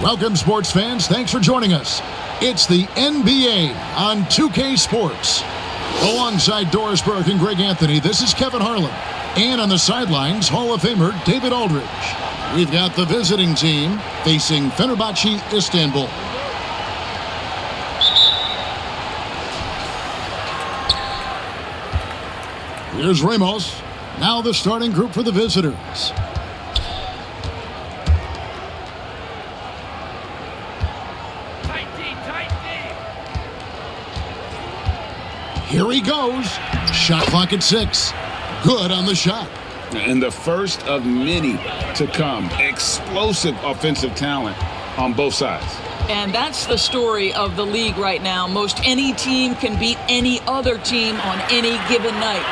Welcome, sports fans. Thanks for joining us. It's the NBA on 2K Sports. Alongside Doris Burke and Greg Anthony, this is Kevin Harlan. And on the sidelines, Hall of Famer David Aldridge. We've got the visiting team facing Fenerbahce, Istanbul. Here's Ramos. Now the starting group for the visitors. Here he goes. Shot clock at 6. Good on the shot. And the first of many to come. Explosive offensive talent on both sides. And that's the story of the league right now. Most any team can beat any other team on any given night.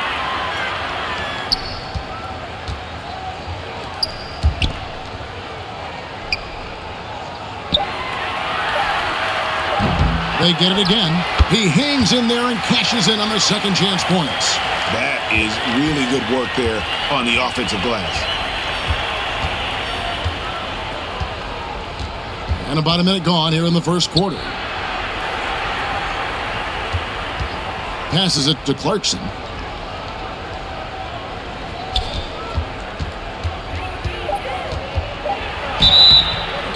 They get it again. He hangs in there and cashes in on the second chance points. That is really good work there on the offensive glass. And about a minute gone here in the first quarter. Passes it to Clarkson.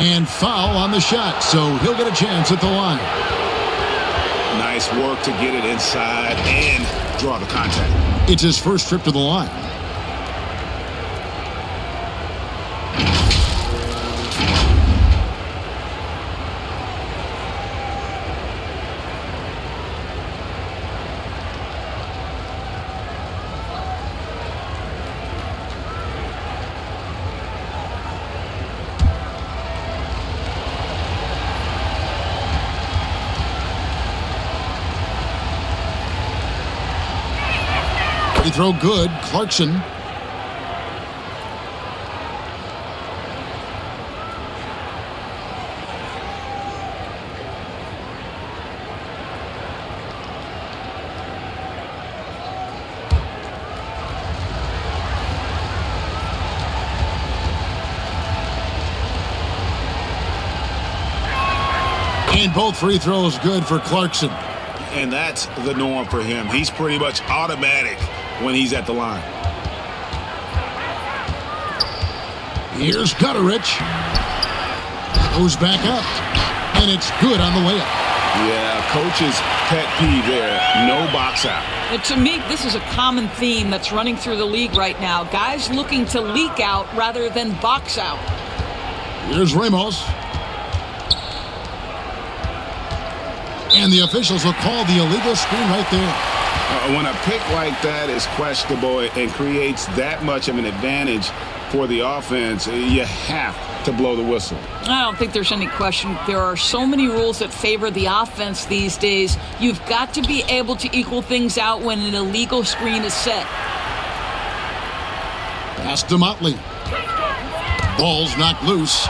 And foul on the shot, so he'll get a chance at the line. Nice work to get it inside and draw the contact. It's his first trip to the line. Free throw good. Clarkson. And both free throws good for Clarkson. And that's the norm for him. He's pretty much automatic when he's at the line. Here's Gutterich. Goes back up. And it's good on the layup. Yeah, coach's pet peeve there. No box out. And to me, this is a common theme that's running through the league right now. Guys looking to leak out rather than box out. Here's Ramos. And the officials will call the illegal screen right there. When a pick like that is questionable and creates that much of an advantage for the offense, you have to blow the whistle. I don't think there's any question. There are so many rules that favor the offense these days. You've got to be able to equal things out when an illegal screen is set. Pass to Motley. Ball's knocked loose.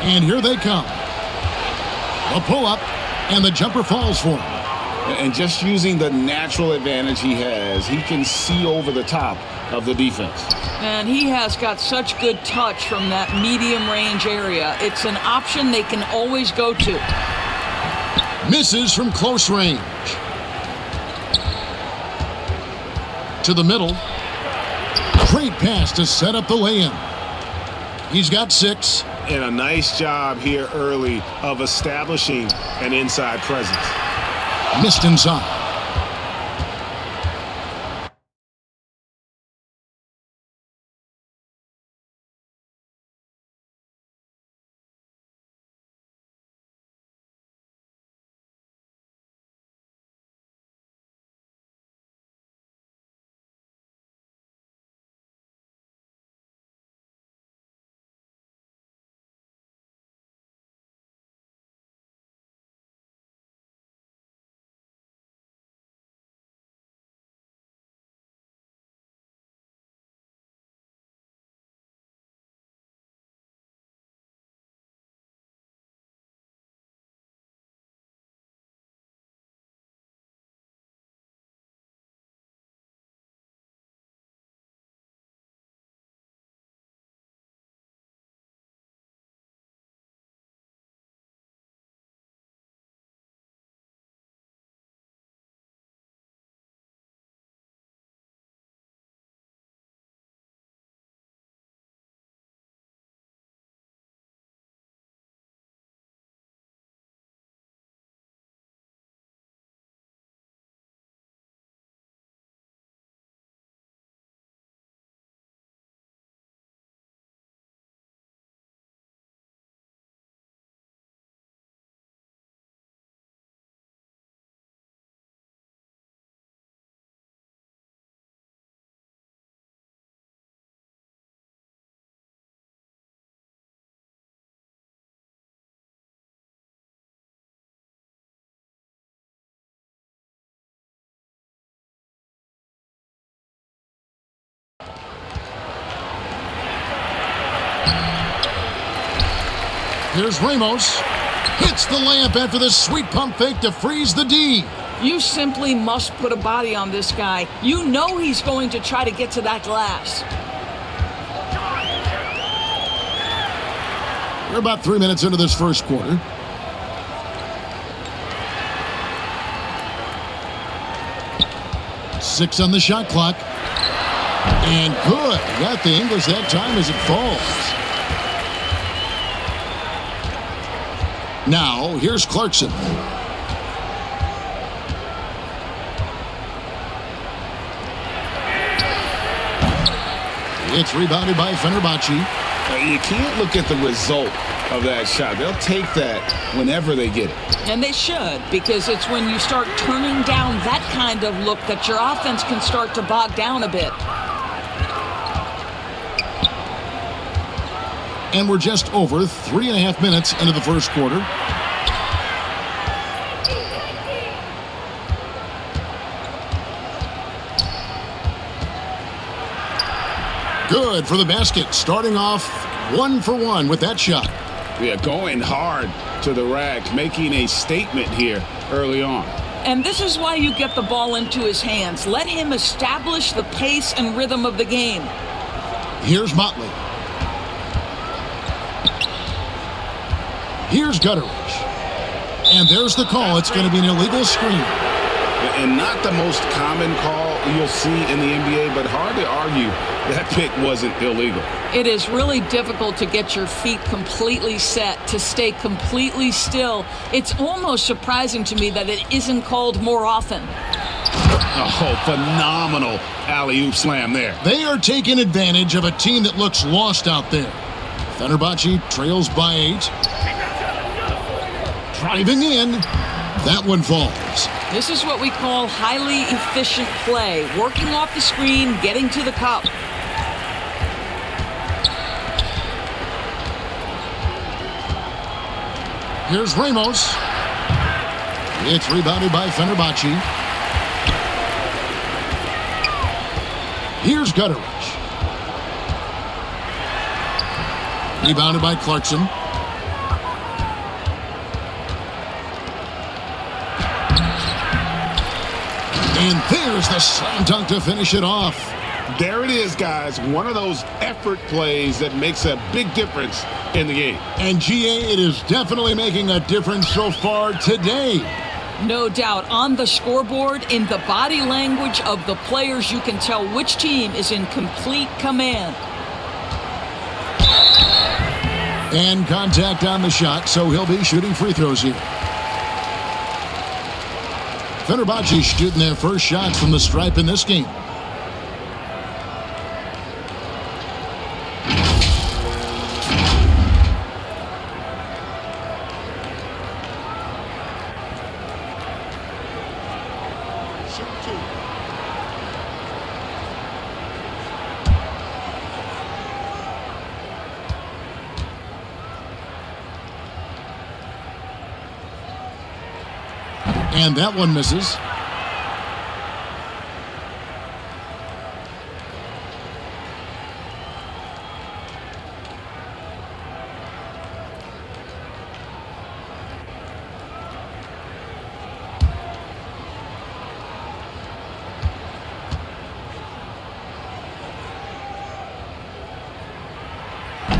And here they come. A pull-up, and the jumper falls for him. And just using the natural advantage he has, he can see over the top of the defense. And he has got such good touch from that medium range area. It's an option they can always go to. Misses from close range. To the middle. Great pass to set up the lay-in. He's got 6. And a nice job here early of establishing an inside presence. Missed inside. Here's Ramos. Hits the layup after the sweet pump fake to freeze the D. You simply must put a body on this guy. You know he's going to try to get to that glass. We're about 3 minutes into this first quarter. Six on the shot clock. And good. Got the English that time as it falls. Now, here's Clarkson. It's rebounded by Fenerbahce. You can't look at the result of that shot. They'll take that whenever they get it. And they should, because it's when you start turning down that kind of look that your offense can start to bog down a bit. And we're just over 3.5 minutes into the first quarter. Good for the basket, starting off 1 for 1 with that shot. Yeah, going hard to the rack, making a statement here early on. And this is why you get the ball into his hands. Let him establish the pace and rhythm of the game. Here's Motley. Here's Gutteridge. And there's the call. It's going to be an illegal screen. And not the most common call you'll see in the NBA, but hard to argue that pick wasn't illegal. It is really difficult to get your feet completely set, to stay completely still. It's almost surprising to me that it isn't called more often. Oh, phenomenal alley-oop slam there. They are taking advantage of a team that looks lost out there. Fenerbahce trails by 8. Driving in. That one falls. This is what we call highly efficient play. Working off the screen, getting to the cup. Here's Ramos. It's rebounded by Fenerbahce. Here's Gutteridge. Rebounded by Clarkson. And there's the slam dunk to finish it off. There it is, guys. One of those effort plays that makes a big difference in the game. And GA, it is definitely making a difference so far today. No doubt. On the scoreboard, in the body language of the players, you can tell which team is in complete command. And contact on the shot, so he'll be shooting free throws here. Fenerbahce shooting their first shots from the stripe in this game. And that one misses.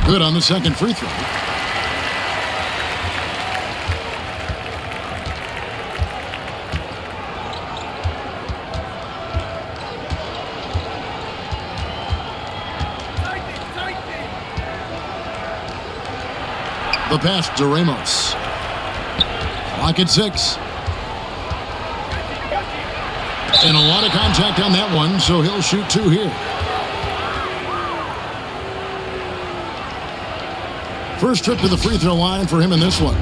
Good on the second free throw. The pass to Ramos. Clock at 6. And a lot of contact on that one, so he'll shoot 2 here. First trip to the free throw line for him in this one.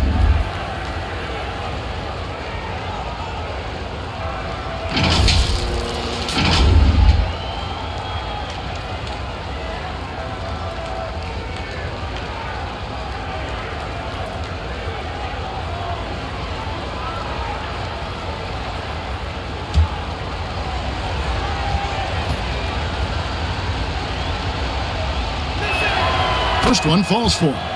First one falls for him.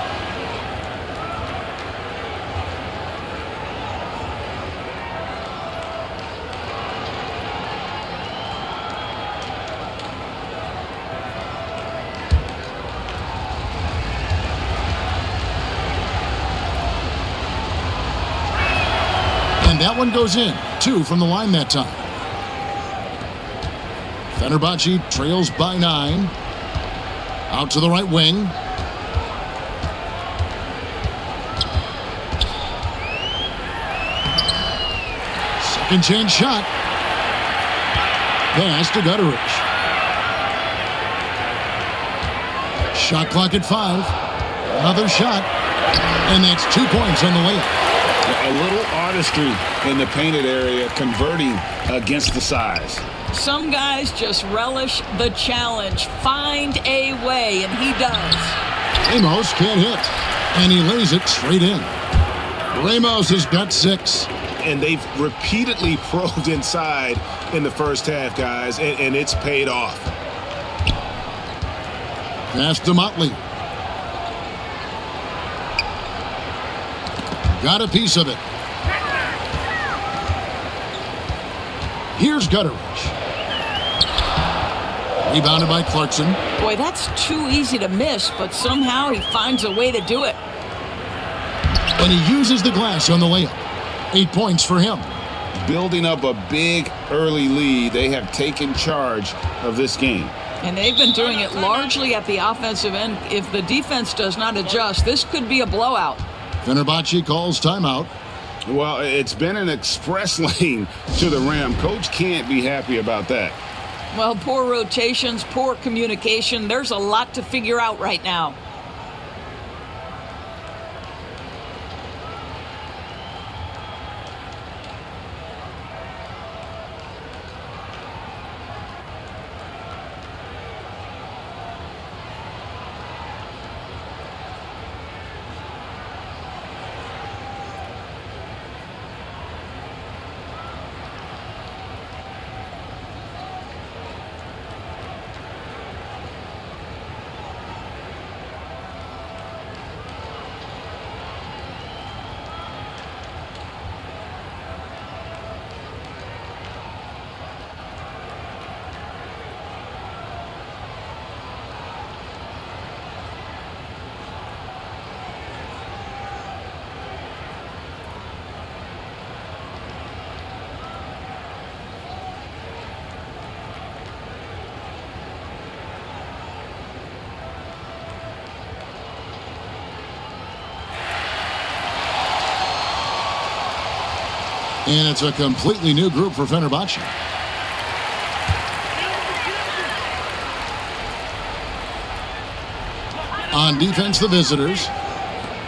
And that one goes in. 2 from the line that time. Fenerbahce trails by 9. Out to the right wing. Second chance shot. Pass to Gutteridge. Shot clock at 5. Another shot. And that's 2 points on the layup. A little artistry in the painted area, converting against the size. Some guys just relish the challenge. Find a way, and he does. Ramos can't hit, and he lays it straight in. Ramos has got 6. And they've repeatedly probed inside in the first half, guys, and it's paid off. Pass to Motley. Got a piece of it. Here's Gutteridge. Rebounded by Clarkson. Boy, that's too easy to miss, but somehow he finds a way to do it. And he uses the glass on the layup. 8 points for him. Building up a big early lead, they have taken charge of this game. And they've been doing it largely at the offensive end. If the defense does not adjust, this could be a blowout. Fenerbahce calls timeout. Well, it's been an express lane to the rim. Coach can't be happy about that. Well, poor rotations, poor communication. There's a lot to figure out right now. And it's a completely new group for Fenerbahce. On defense, the visitors.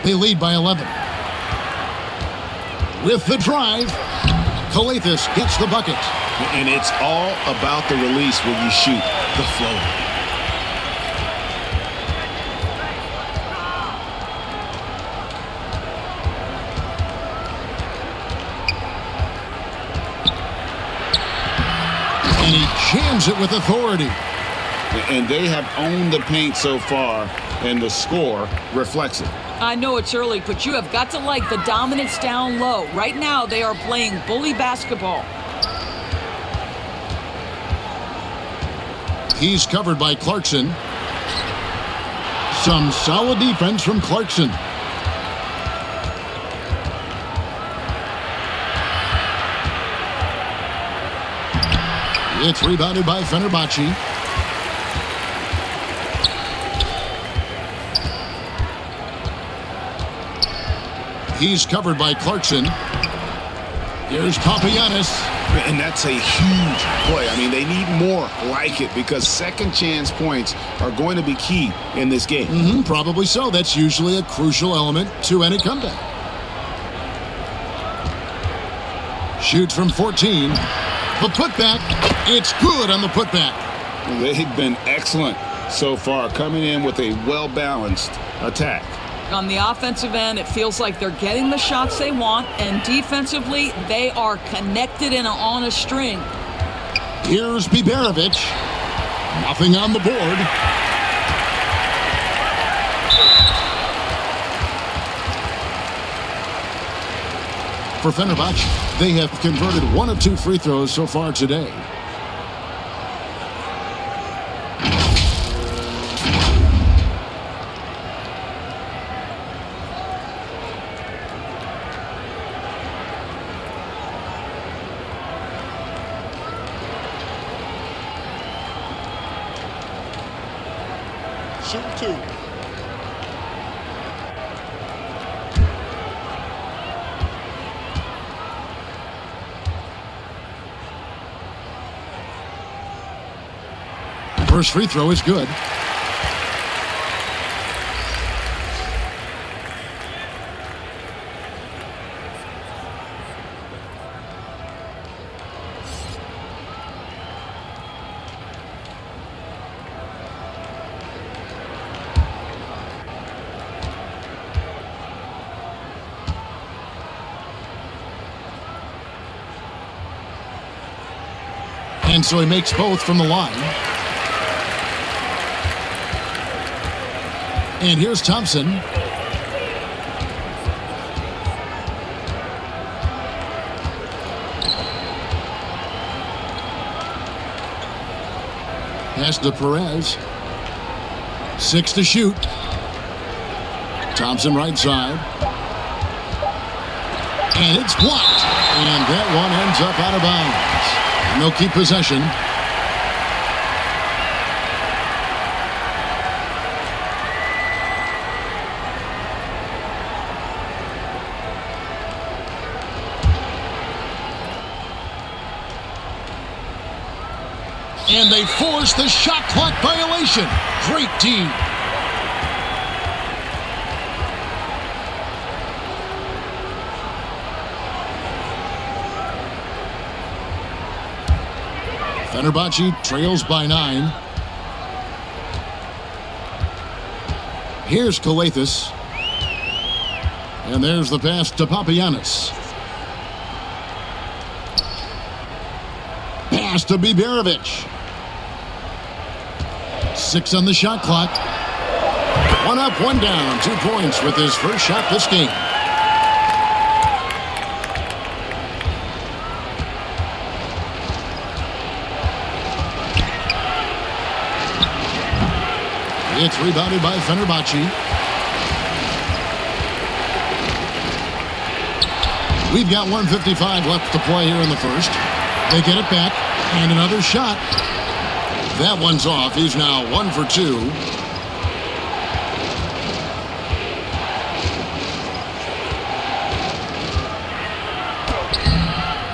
They lead by 11. With the drive, Kalathis gets the bucket. And it's all about the release when you shoot the flow. And he jams it with authority. And they have owned the paint so far, and the score reflects it. I know it's early, but you have got to like the dominance down low. Right now, they are playing bully basketball. He's covered by Clarkson. Some solid defense from Clarkson. It's rebounded by Fenerbahce. He's covered by Clarkson. Here's Papagiannis. And that's a huge play. I mean, they need more like it because second chance points are going to be key in this game. Probably so. That's usually a crucial element to any comeback. Shoots from 14. The putback, it's good on the putback. They've been excellent so far, coming in with a well-balanced attack. On the offensive end, it feels like they're getting the shots they want, and defensively, they are connected and on a string. Here's Biberovic. Nothing on the board. For Fenerbahce, they have converted 1 of 2 free throws so far today. Shoot 2. First free throw is good. And so he makes both from the line. And here's Thompson. Pass to Perez. 6 to shoot. Thompson right side. And it's blocked. And that one ends up out of bounds. And they'll keep possession. And they force the shot clock violation. Great team. Fenerbahce trails by 9. Here's Gilas. And there's the pass to Papagiannis. Pass to Biberovic. 6 on the shot clock. 1 up, 1 down. 2 points with his first shot this game. It's rebounded by Fenerbahce. We've got 1:55 left to play here in the first. They get it back, and another shot. That one's off. He's now 1 for 2.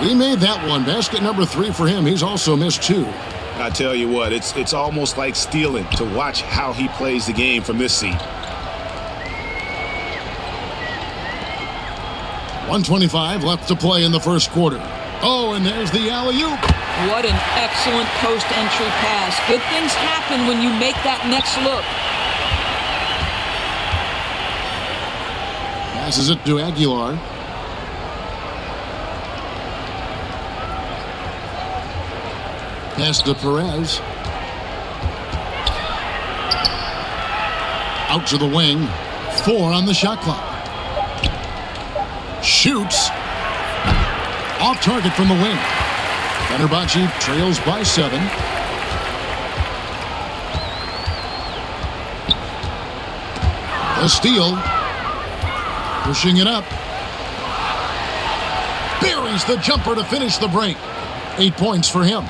He made that one. Basket number 3 for him. He's also missed 2. I tell you what, it's almost like stealing to watch how he plays the game from this seat. 1:25 left to play in the first quarter. Oh, and there's the alley-oop. What an excellent post-entry pass. Good things happen when you make that next look. Passes it to Aguilar. Pass to Perez. Out to the wing. 4 on the shot clock. Shoots. Off target from the wing. Fenerbahce trails by 7. The steal. Pushing it up. Buries the jumper to finish the break. 8 points for him.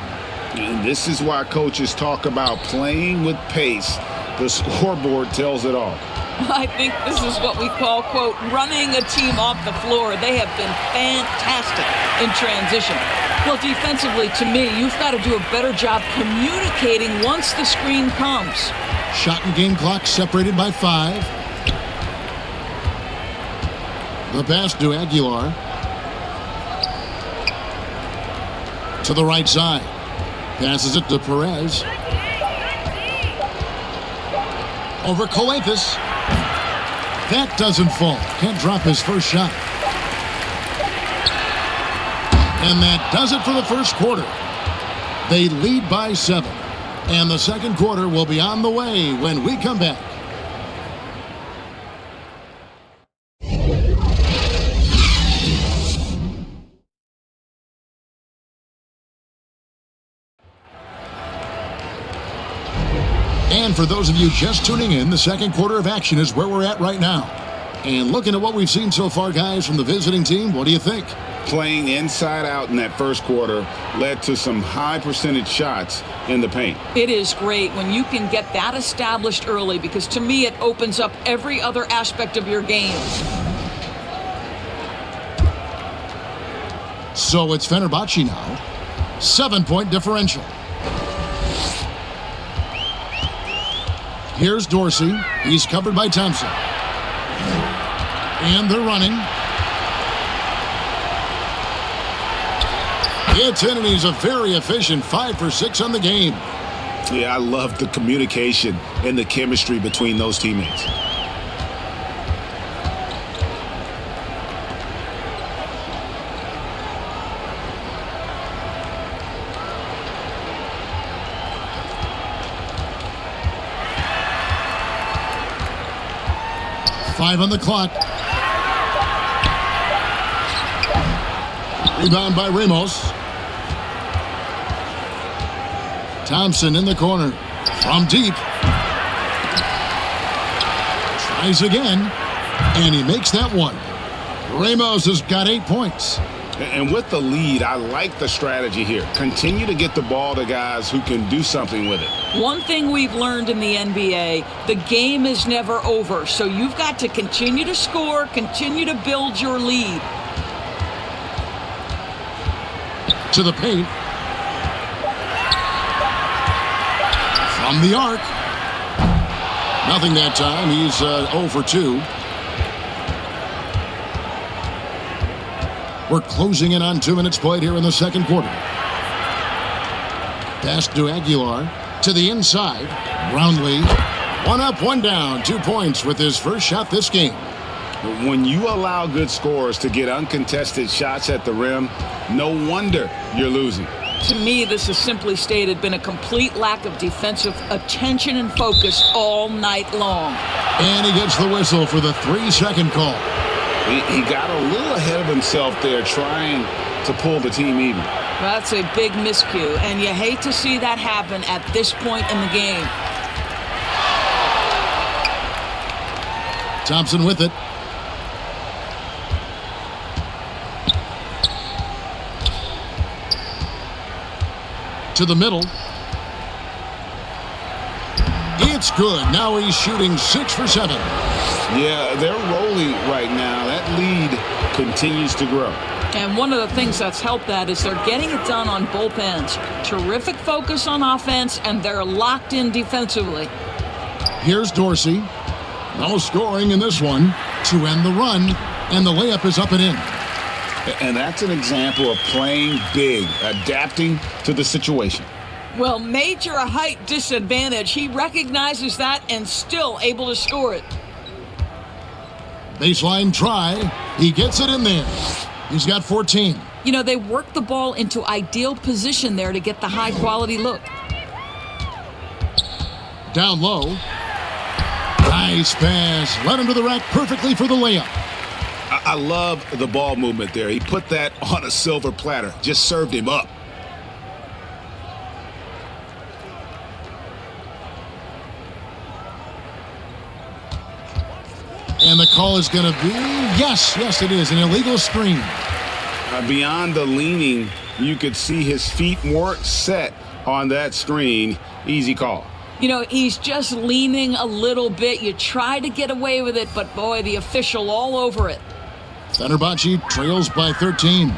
And this is why coaches talk about playing with pace. The scoreboard tells it all. I think this is what we call, quote, running a team off the floor. They have been fantastic in transition. Well, defensively, to me, you've got to do a better job communicating once the screen comes. Shot and game clock separated by 5. The pass to Aguilar. To the right side. Passes it to Perez. Over Gilas. That doesn't fall. Can't drop his first shot. And that does it for the first quarter. They lead by 7. And the second quarter will be on the way when we come back. And for those of you just tuning in, the second quarter of action is where we're at right now. And looking at what we've seen so far, guys, from the visiting team, what do you think? playing inside out in that first quarter led to some high percentage shots in the paint. It is great when you can get that established early, because to me it opens up every other aspect of your game. So it's Fenerbahce now. 7-point differential. Here's Dorsey. He's covered by Thompson. And they're running. It's in, and he's a very efficient 5 for 6 on the game. Yeah, I love the communication and the chemistry between those teammates. Five on the clock. Rebound by Ramos. Thompson in the corner. From deep. Tries again. And he makes that one. Ramos has got 8 points. And with the lead, I like the strategy here. Continue to get the ball to guys who can do something with it. One thing we've learned in the NBA, the game is never over. So you've got to continue to score, continue to build your lead. To the paint. From the arc. Nothing that time. He's 0 for 2. We're closing in on 2 minutes played here in the second quarter. Pass to Aguilar. To the inside. Brownlee. 1 up, 1 down. 2 points with his first shot this game. When you allow good scorers to get uncontested shots at the rim, no wonder you're losing. To me, this is simply stated been a complete lack of defensive attention and focus all night long. And he gets the whistle for the 3-second call. He got a little ahead of himself there trying to pull the team even. That's a big miscue, and you hate to see that happen at this point in the game. Thompson with it. To the middle. It's good. Now he's shooting 6 for 7. Yeah, they're rolling right now. That lead continues to grow. And one of the things that's helped that is they're getting it done on both ends. Terrific focus on offense, and they're locked in defensively. Here's Dorsey. No scoring in this one to end the run, and the layup is up and in. And that's an example of playing big, adapting to the situation. Well, major height disadvantage. He recognizes that and still able to score it. Baseline try. He gets it in there. He's got 14. You know, they work the ball into ideal position there to get the high-quality look. Down low. Nice pass. Led him to the rack perfectly for the layup. I love the ball movement there. He put that on a silver platter. Just served him up. And the call is going to be, yes, it is, an illegal screen. Beyond the leaning, you could see his feet weren't set on that screen. Easy call. You know, he's just leaning a little bit. You try to get away with it, but boy, the official all over it. Fenerbahce trails by 13.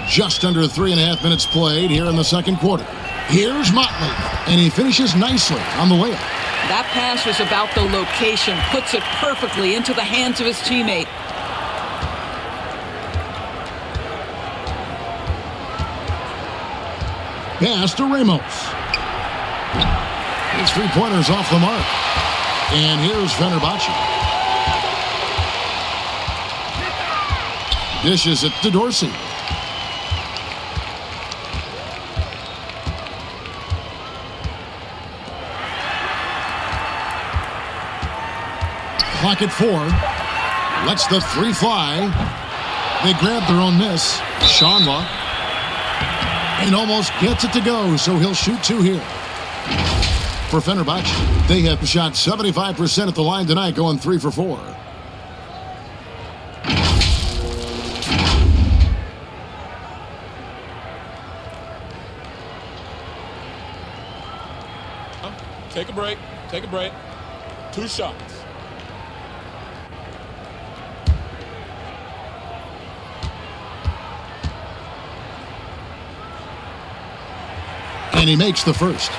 Just under 3.5 minutes played here in the second quarter. Here's Motley, and he finishes nicely on the layup. That pass was about the location, puts it perfectly into the hands of his teammate. Pass to Ramos. His 3-pointers off the mark. And here's Fenerbahce. Dishes it to Dorsey. Clock at 4. Lets the 3 fly. They grab their own miss. Shanla. And almost gets it to go, so he'll shoot 2 here. For Fenerbahce, they have shot 75% at the line tonight, going 3 for 4. Take a break. Take a break. 2 shots. And he makes the first.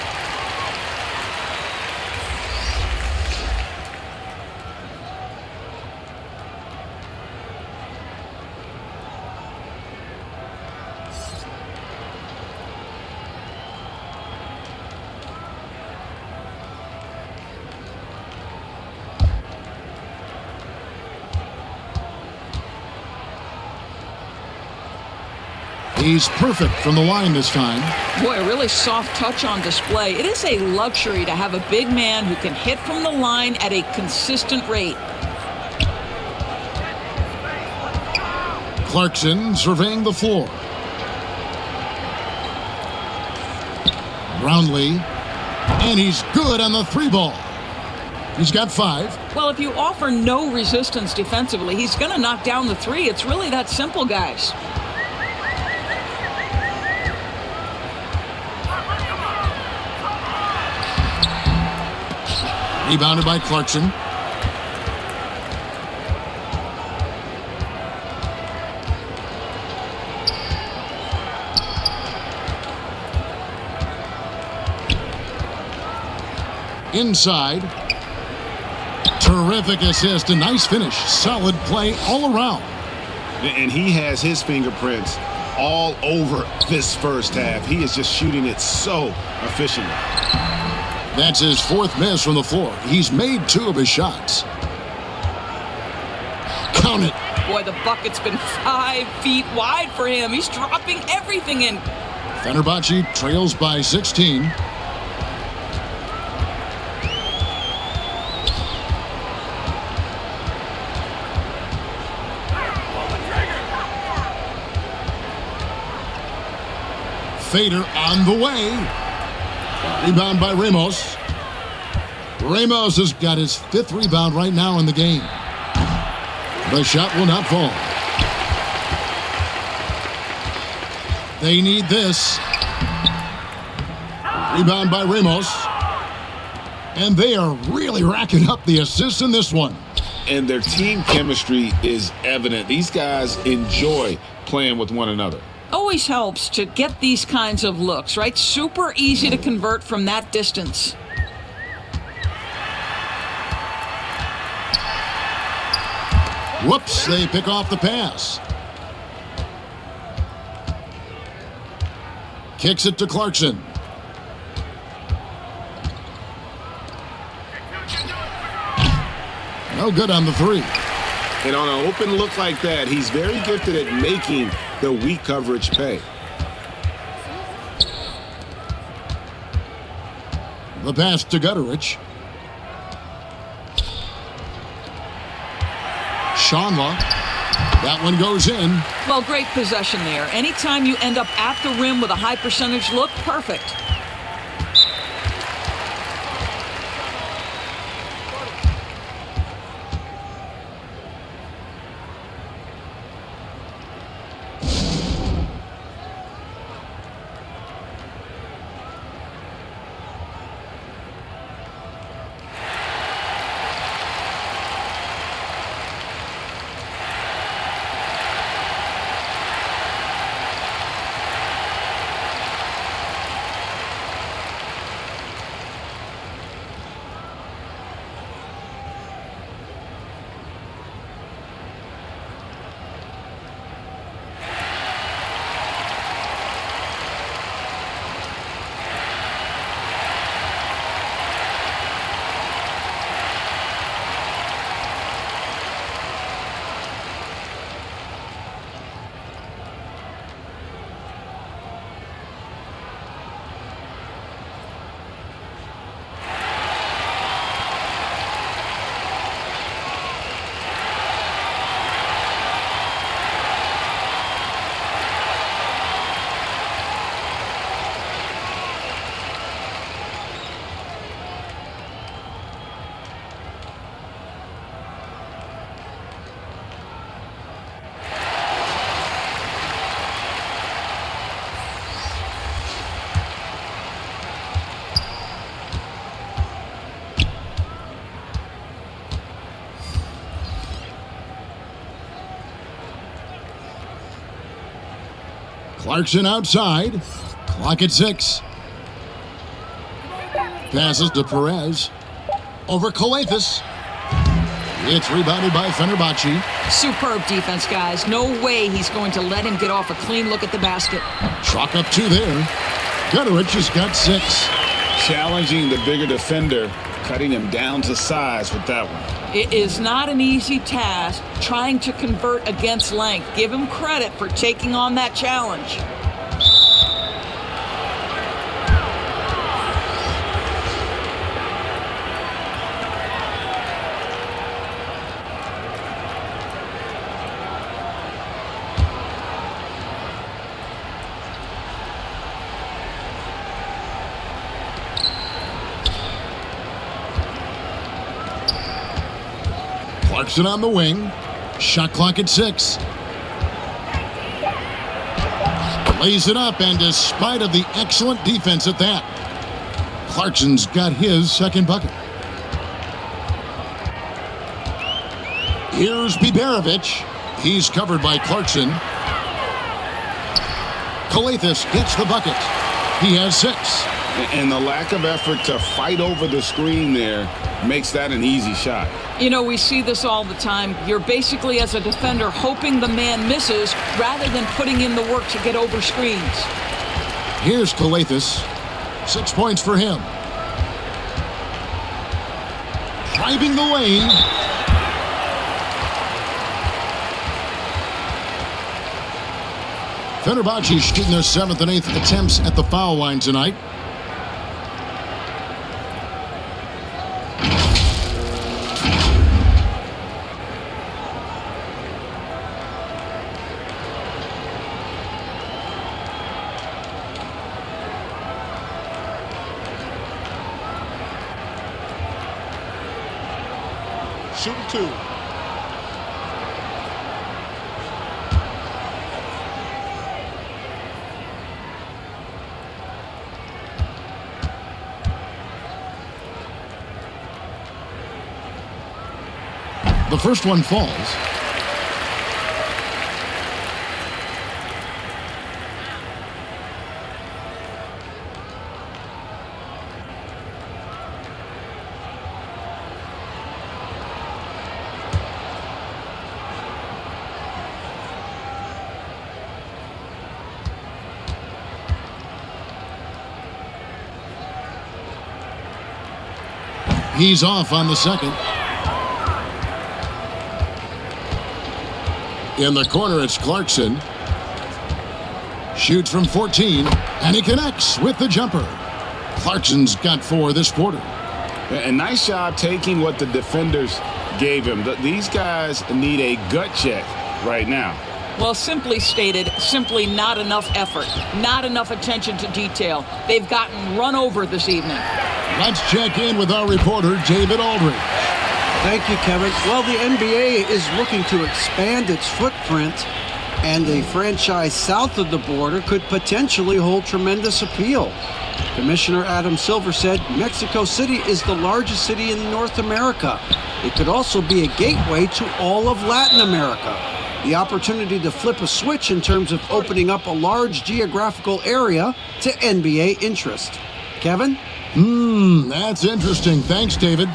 He's perfect from the line this time. Boy, a really soft touch on display. It is a luxury to have a big man who can hit from the line at a consistent rate. Clarkson surveying the floor. Brownlee. And he's good on the 3 ball. He's got 5. Well, if you offer no resistance defensively, he's going to knock down the 3. It's really that simple, guys. Rebounded by Clarkson. Inside. Terrific assist, a nice finish. Solid play all around. And he has his fingerprints all over this first half. He is just shooting it so efficiently. That's his 4th miss from the floor. He's made 2 of his shots. Count it. Boy, the bucket's been 5 feet wide for him. He's dropping everything in. Fenerbahce trails by 16. Fader on the way. Rebound by Ramos. Ramos has got his 5th rebound right now in the game. The shot will not fall. They need this. Rebound by Ramos. And they are really racking up the assists in this one. And their team chemistry is evident. These guys enjoy playing with one another. Always helps to get these kinds of looks, right? Super easy to convert from that distance. Whoops, they pick off the pass. Kicks it to Clarkson. No good on the 3. And on an open look like that, he's very gifted at making the weak coverage pay. The pass to Gutterich. Shanla. That one goes in. Well, great possession there. Anytime you end up at the rim with a high percentage look, perfect. Clarkson outside. Clock at 6. Passes to Perez. Over Calathes. It's rebounded by Fenerbahce. Superb defense, guys. No way he's going to let him get off a clean look at the basket. Chalk up 2 there. Gutterich has got 6. Challenging the bigger defender, cutting him down to size with that one. It is not an easy task trying to convert against length. Give him credit for taking on that challenge. Clarkson on the wing. Shot clock at 6. Lays it up, and despite of the excellent defense at that, Clarkson's got his second bucket. Here's Biberovic. He's covered by Clarkson. Calathes gets the bucket. He has 6. And the lack of effort to fight over the screen there makes that an easy shot. You know, we see this all the time. You're basically, as a defender, hoping the man misses rather than putting in the work to get over screens. Here's Calathes. 6 points for him. Driving the lane. Fenerbahce shooting their 7th and 8th attempts at the foul line tonight. Shooting 2. The first one falls. He's off on the second. In the corner, it's Clarkson. Shoots from 14, and he connects with the jumper. Clarkson's got 4 this quarter. A nice job taking what the defenders gave him. These guys need a gut check right now. Well, simply stated, simply not enough effort, not enough attention to detail. They've gotten run over this evening. Let's check in with our reporter, David Aldridge. Thank you, Kevin. Well, the NBA is looking to expand its footprint, and a franchise south of the border could potentially hold tremendous appeal. Commissioner Adam Silver said Mexico City is the largest city in North America. It could also be a gateway to all of Latin America. The opportunity to flip a switch in terms of opening up a large geographical area to NBA interest. Kevin? That's interesting. Thanks, David.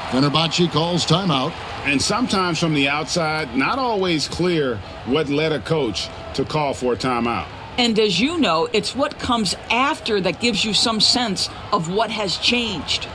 Fenerbahce calls timeout. And sometimes from the outside, not always clear what led a coach to call for a timeout. And as you know, it's what comes after that gives you some sense of what has changed.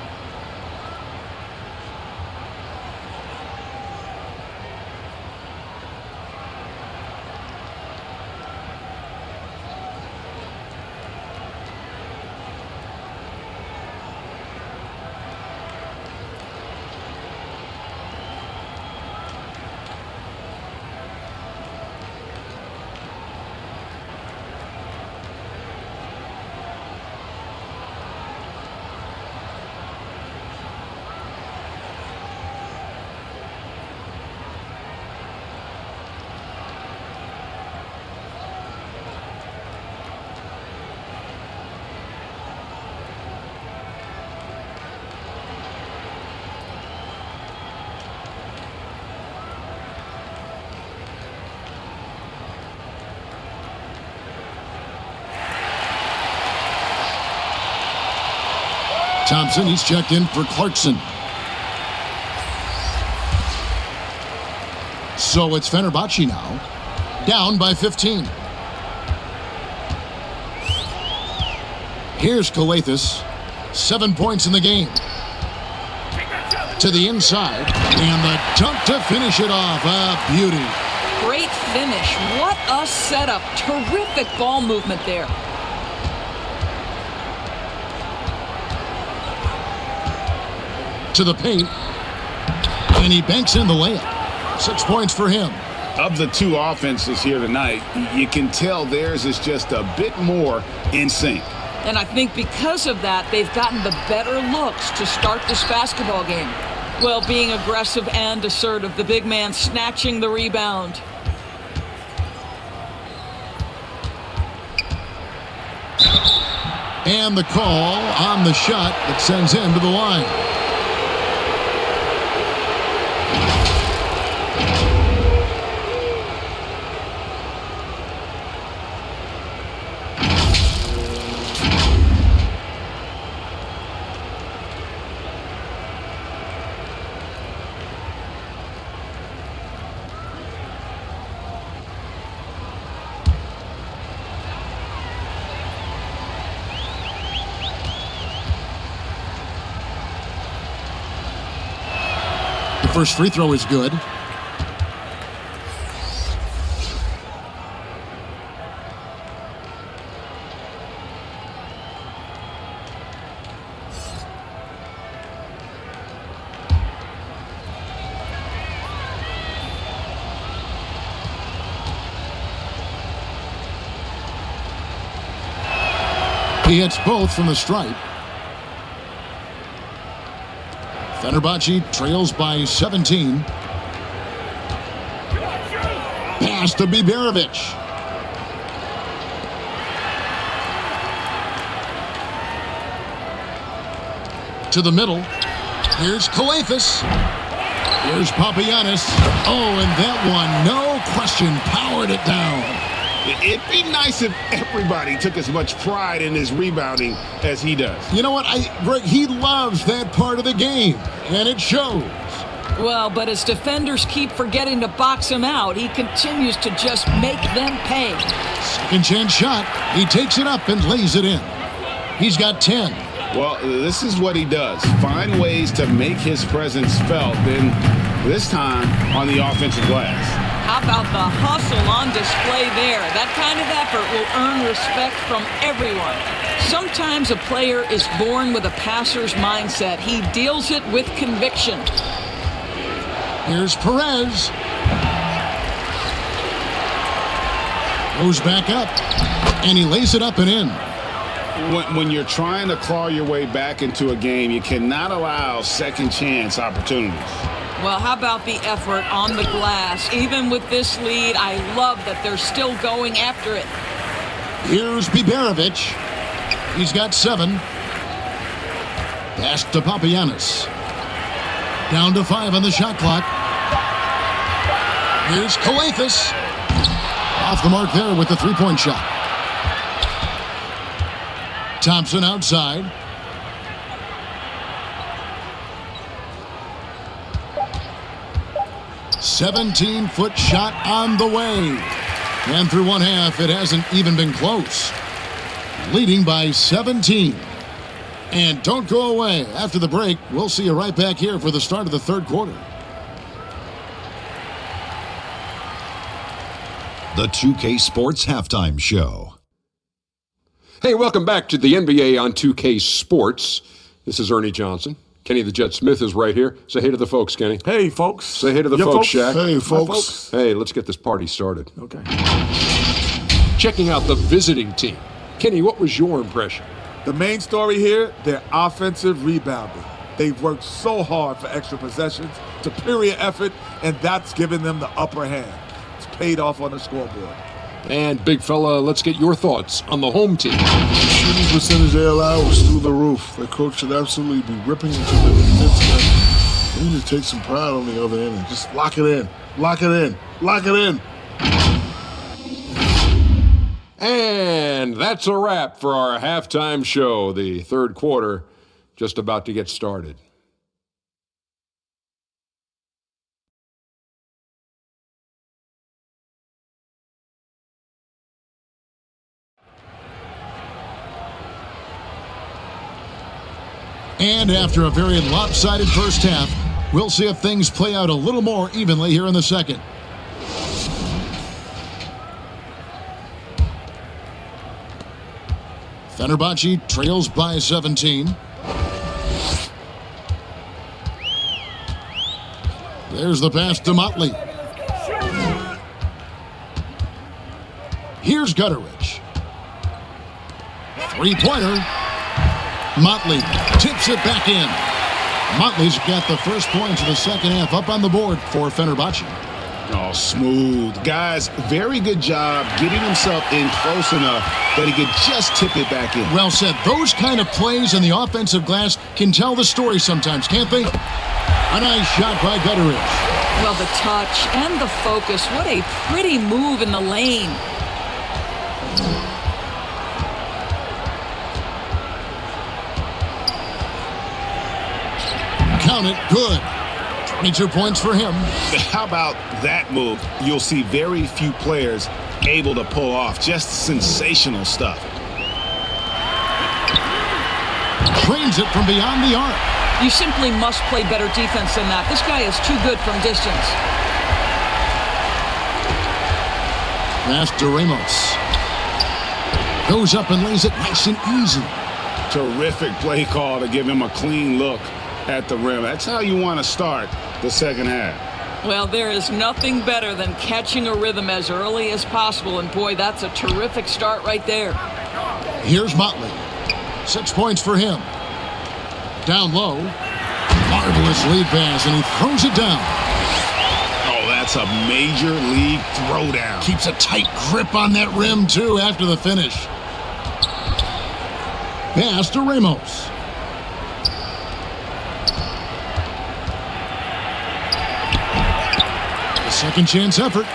Thompson, he's checked in for Clarkson. So it's Fenerbahce now, down by 15. Here's Gilas, 7 points in the game. To the inside, and the dunk to finish it off. A beauty. Great finish. What a setup. Terrific ball movement there. To the paint, and he banks in the layup. 6 points for him. Of the two offenses here tonight, you can tell theirs is just a bit more in sync. And I think because of that, they've gotten the better looks to start this basketball game. Well, being aggressive and assertive, the big man snatching the rebound. And the call on the shot that sends him to the line. First free throw is good. He hits both from the stripe. Fenerbahce trails by 17. Pass to Biberovic. To the middle. Here's Gilas. Here's Papagiannis. Oh, and that one, no question, powered it down. It'd be nice if everybody took as much pride in his rebounding as he does. You know what? Greg, he loves that part of the game, and it shows. Well, but as defenders keep forgetting to box him out, he continues to just make them pay. Second chance shot. He takes it up and lays it in. He's got 10. Well, this is what he does. Find ways to make his presence felt, then this time on the offensive glass. How about the hustle on display there? That kind of effort will earn respect from everyone. Sometimes a player is born with a passer's mindset. He deals it with conviction. Here's Perez. Goes back up, and he lays it up and in. When you're trying to claw your way back into a game, you cannot allow second chance opportunities. Well, how about the effort on the glass? Even with this lead, I love that they're still going after it. Here's Biberovic. He's got 7. Pass to Papagiannis. Down to 5 on the shot clock. Here's Gilas. Off the mark there with the three-point shot. Thompson outside. "17-foot shot on the way. And through one half, it hasn't even been close. Leading by 17. And don't go away. After the break, we'll see you right back here for the start of the third quarter. The 2K Sports Halftime Show. Hey, welcome back to the NBA on 2K Sports. This is Ernie Johnson. Kenny the Jet Smith is right here. Say hey to the folks, Kenny. Hey, folks. Say hey to the folks, Shaq. Hey, folks. Hey, let's get this party started. Okay. Checking out the visiting team. Kenny, what was your impression? The main story here, their offensive rebounding. They've worked so hard for extra possessions, superior effort, and that's given them the upper hand. It's paid off on the scoreboard. And big fella, let's get your thoughts on the home team. Shooting percentage they allow was through the roof. The coach should absolutely be ripping into the defense end. They need to take some pride on the other end and just lock it in. Lock it in. Lock it in. And that's a wrap for our halftime show. The third quarter just about to get started. And after a very lopsided first half, we'll see if things play out a little more evenly here in the second. Fenerbahce trails by 17. There's the pass to Motley. Here's Gutteridge. Three-pointer. Motley tips it back in. Motley's got the first points of the second half up on the board for Fenerbahce. Oh, smooth. Guys, very good job getting himself in close enough that he could just tip it back in. Well said. Those kind of plays in the offensive glass can tell the story sometimes, can't they? A nice shot by Gutteridge. Well, the touch and the focus. What a pretty move in the lane. Count it. Good. 22 points for him. How about that move? You'll see very few players able to pull off. Just sensational stuff. Trains it from beyond the arc. You simply must play better defense than that. This guy is too good from distance. Pass to Ramos. Goes up and lays it nice and easy. Terrific play call to give him a clean look at the rim. That's how you want to start the second half. Well, there is nothing better than catching a rhythm as early as possible, and boy, that's a terrific start right there. Here's Motley. 6 points for him. Down low. Marvelous lead pass, and he throws it down. Oh, that's a major league throwdown. Keeps a tight grip on that rim, too, after the finish. Pass to Ramos. Second chance effort.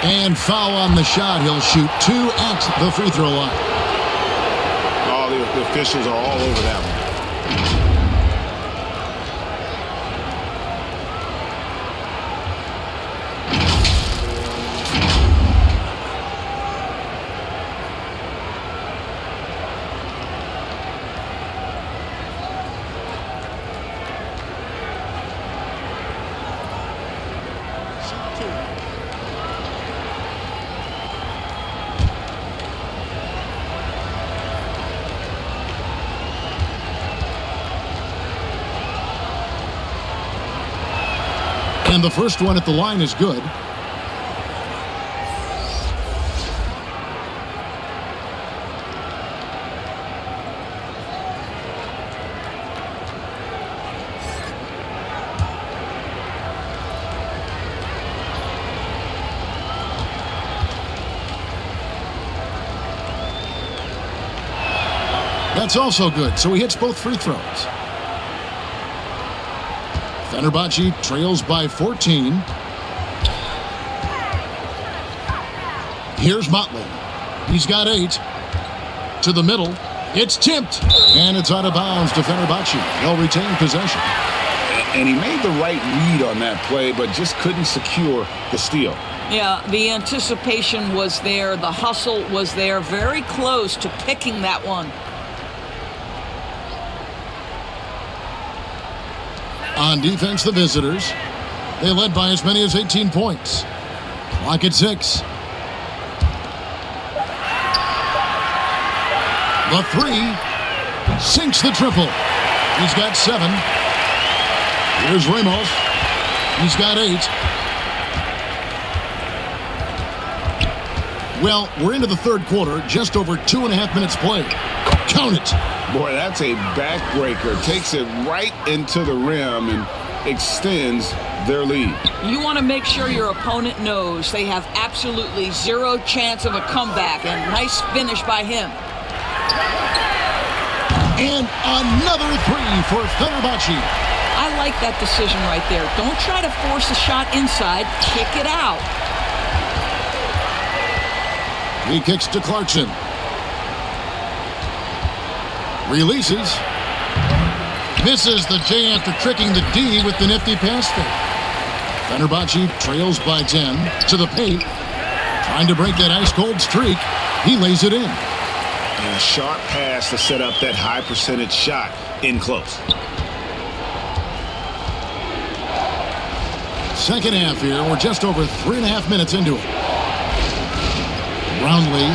And foul on the shot. He'll shoot 2 at the free throw line. Oh, the officials are all over that one. And the first one at the line is good. That's also good, so he hits both free throws. Fenerbahce trails by 14. Here's Motley. He's got 8. To the middle. It's tipped. And it's out of bounds to Fenerbahce. They'll retain possession. And he made the right read on that play, but just couldn't secure the steal. Yeah, the anticipation was there. The hustle was there. Very close to picking that one. On defense, the visitors. They led by as many as 18 points. Clock at 6. The 3 sinks the triple. He's got 7. Here's Ramos. He's got 8. Well, we're into the third quarter, just over 2.5 minutes played. Count it. Boy, that's a backbreaker. Takes it right into the rim and extends their lead. You want to make sure your opponent knows they have absolutely zero chance of a comeback, and nice finish by him. And another 3 for Fenerbahce. I like that decision right there. Don't try to force a shot inside. Kick it out. He kicks to Clarkson. Releases. Misses the J after tricking the D with the nifty pass fake. Fenerbahce trails by 10 to the paint. Trying to break that ice-cold streak. He lays it in. And a sharp pass to set up that high percentage shot in close. Second half here. We're just over 3.5 minutes into it. Brownlee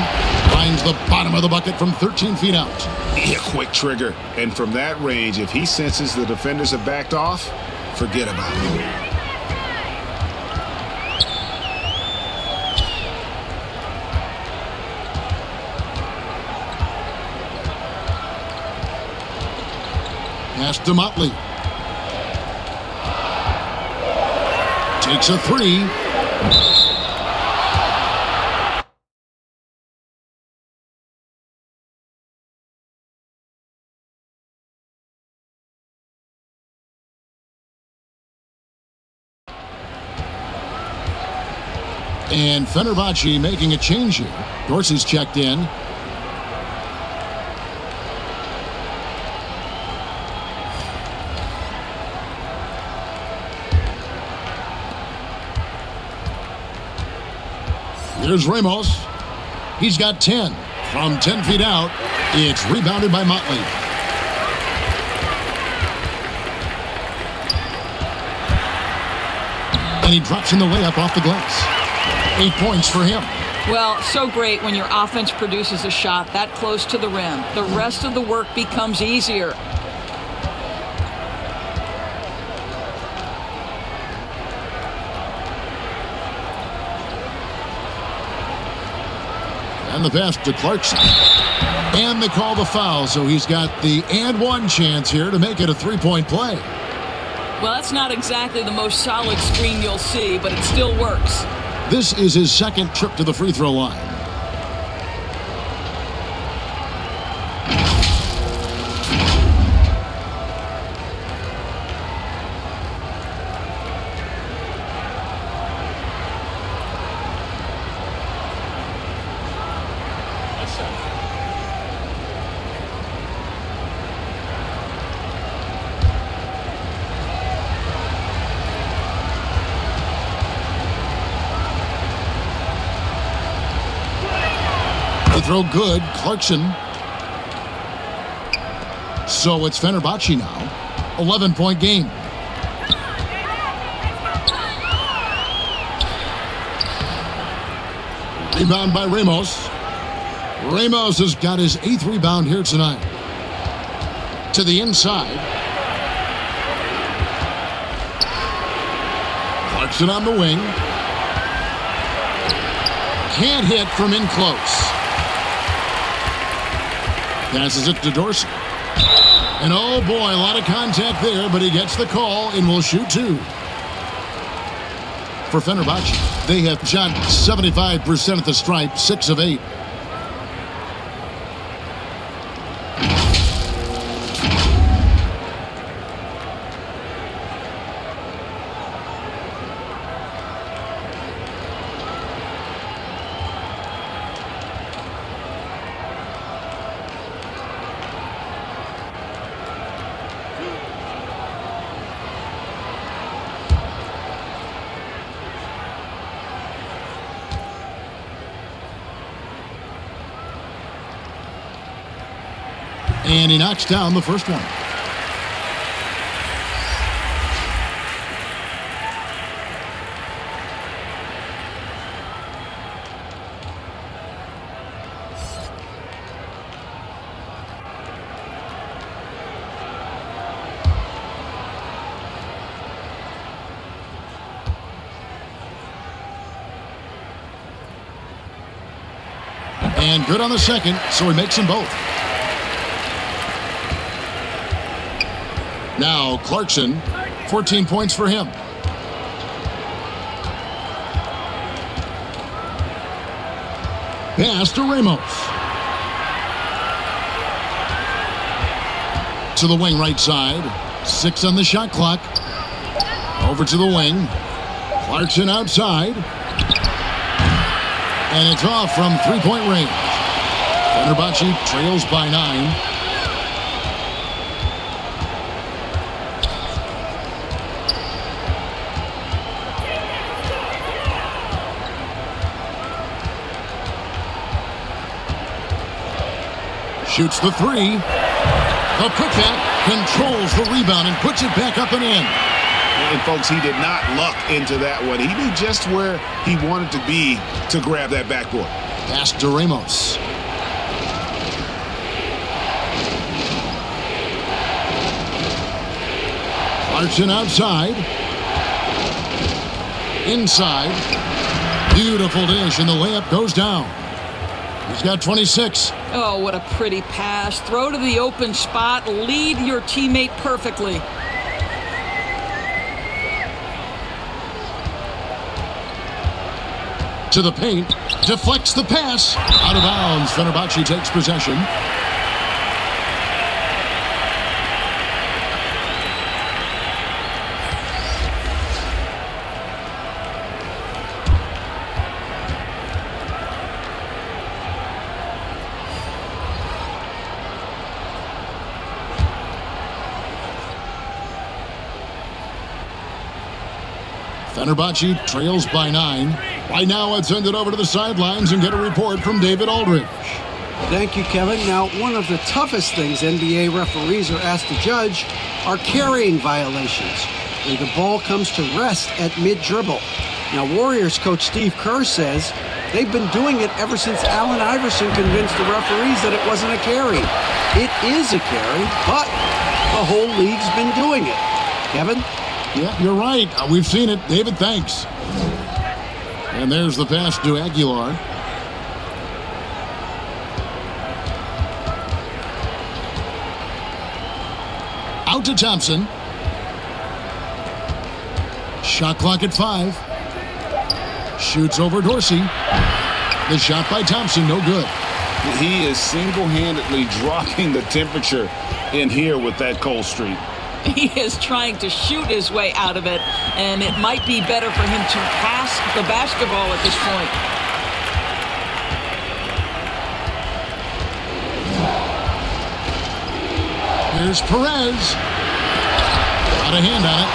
finds the bottom of the bucket from 13 feet out. Yeah, quick trigger. And from that range, if he senses the defenders have backed off, forget about it. Pass to Motley. Takes a three. And Fenerbahce making a change here. Dorsey's checked in. Here's Ramos. He's got 10. From 10 feet out, it's rebounded by Motley. And he drops in the layup off the glass. 8 points for him. Well, so great when your offense produces a shot that close to the rim. The rest of the work becomes easier. And the pass to Clarkson. And they call the foul, so he's got the and one chance here to make it a three-point play. Well, that's not exactly the most solid screen you'll see, but it still works. This is his second trip to the free throw line. Throw good. Clarkson. So it's Fenerbahce now. 11-point game. Rebound by Ramos. Ramos has got his 8th rebound here tonight. To the inside. Clarkson on the wing. Can't hit from in close. Passes it to Dorsey. And oh boy, a lot of contact there, but he gets the call and will shoot two. For Fenerbahce, they have shot 75% at the stripe, 6 of 8. And he knocks down the first one. And good on the second, so he makes them both. Now Clarkson, 14 points for him. Pass to Ramos. To the wing right side. 6 on the shot clock. Over to the wing. Clarkson outside. And it's off from three-point range. Fenerbahce trails by 9. Shoots the three. The putback controls the rebound and puts it back up and in. And folks, he did not luck into that one. He knew just where he wanted to be to grab that backboard. Pass to Ramos. Clarkson outside. Inside. Beautiful dish, and the layup goes down. He's got 26. Oh, what a pretty pass. Throw to the open spot. Lead your teammate perfectly. To the paint. Deflects the pass. Out of bounds. Fenerbahce takes possession. Fenerbahce trails by 9. Right now, let's send it over to the sidelines and get a report from David Aldridge. Thank you, Kevin. Now, one of the toughest things NBA referees are asked to judge are carrying violations, where the ball comes to rest at mid-dribble. Now, Warriors coach Steve Kerr says they've been doing it ever since Allen Iverson convinced the referees that it wasn't a carry. It is a carry, but the whole league's been doing it. Kevin? Yeah, you're right. We've seen it. David, thanks. And there's the pass to Aguilar. Out to Thompson. Shot clock at 5. Shoots over Dorsey. The shot by Thompson, no good. He is single-handedly dropping the temperature in here with that cold streak. He is trying to shoot his way out of it, and it might be better for him to pass the basketball at this point. Here's Perez. Got a hand on it.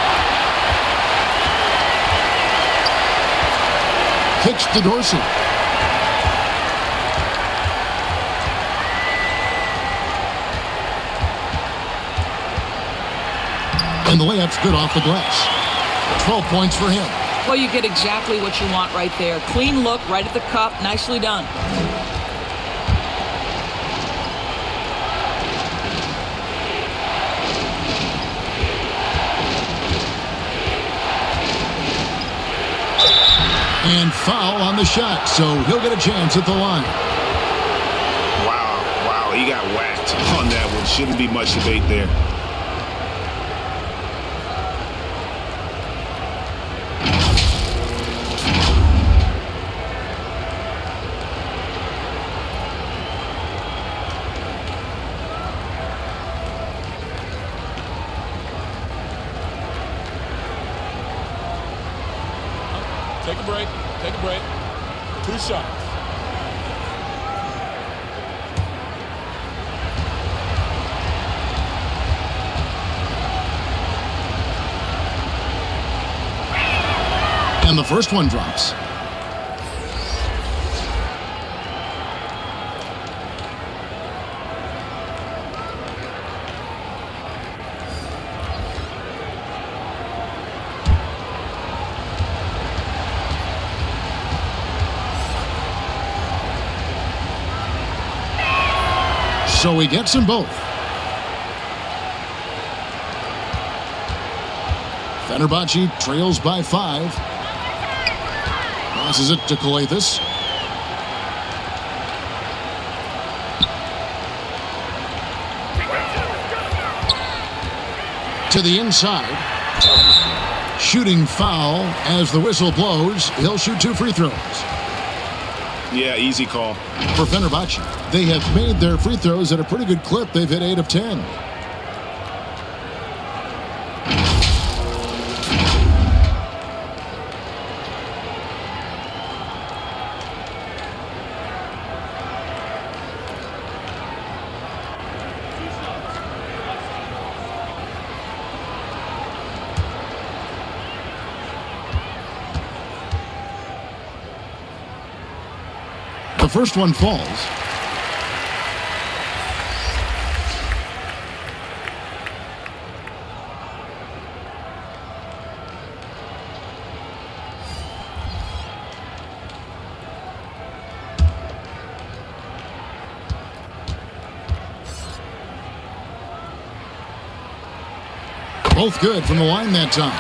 Kicks to Dorsey. And the layup's good off the glass. 12 points for him. Well, you get exactly what you want right there. Clean look, right at the cup. Nicely done. And foul on the shot, so he'll get a chance at the line. Wow, he got whacked on that one. Shouldn't be much debate there. Take a break. Take a break. 2 shots. And the first one drops. So he gets them both. Fenerbahce trails by 5. Passes it to Calathes. To the inside. Shooting foul as the whistle blows. He'll shoot 2 free throws. Yeah, easy call. For Fenerbahce, they have made their free throws at a pretty good clip. They've hit 8 of 10. The first one falls. Both good from the line that time.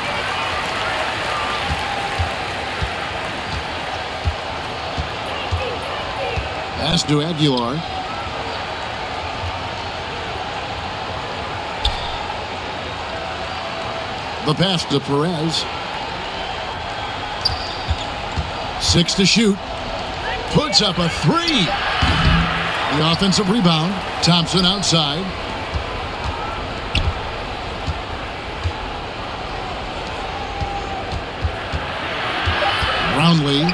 Pass to Aguilar. The pass to Perez. 6 to shoot. Puts up a 3. The offensive rebound. Thompson outside. Brownlee.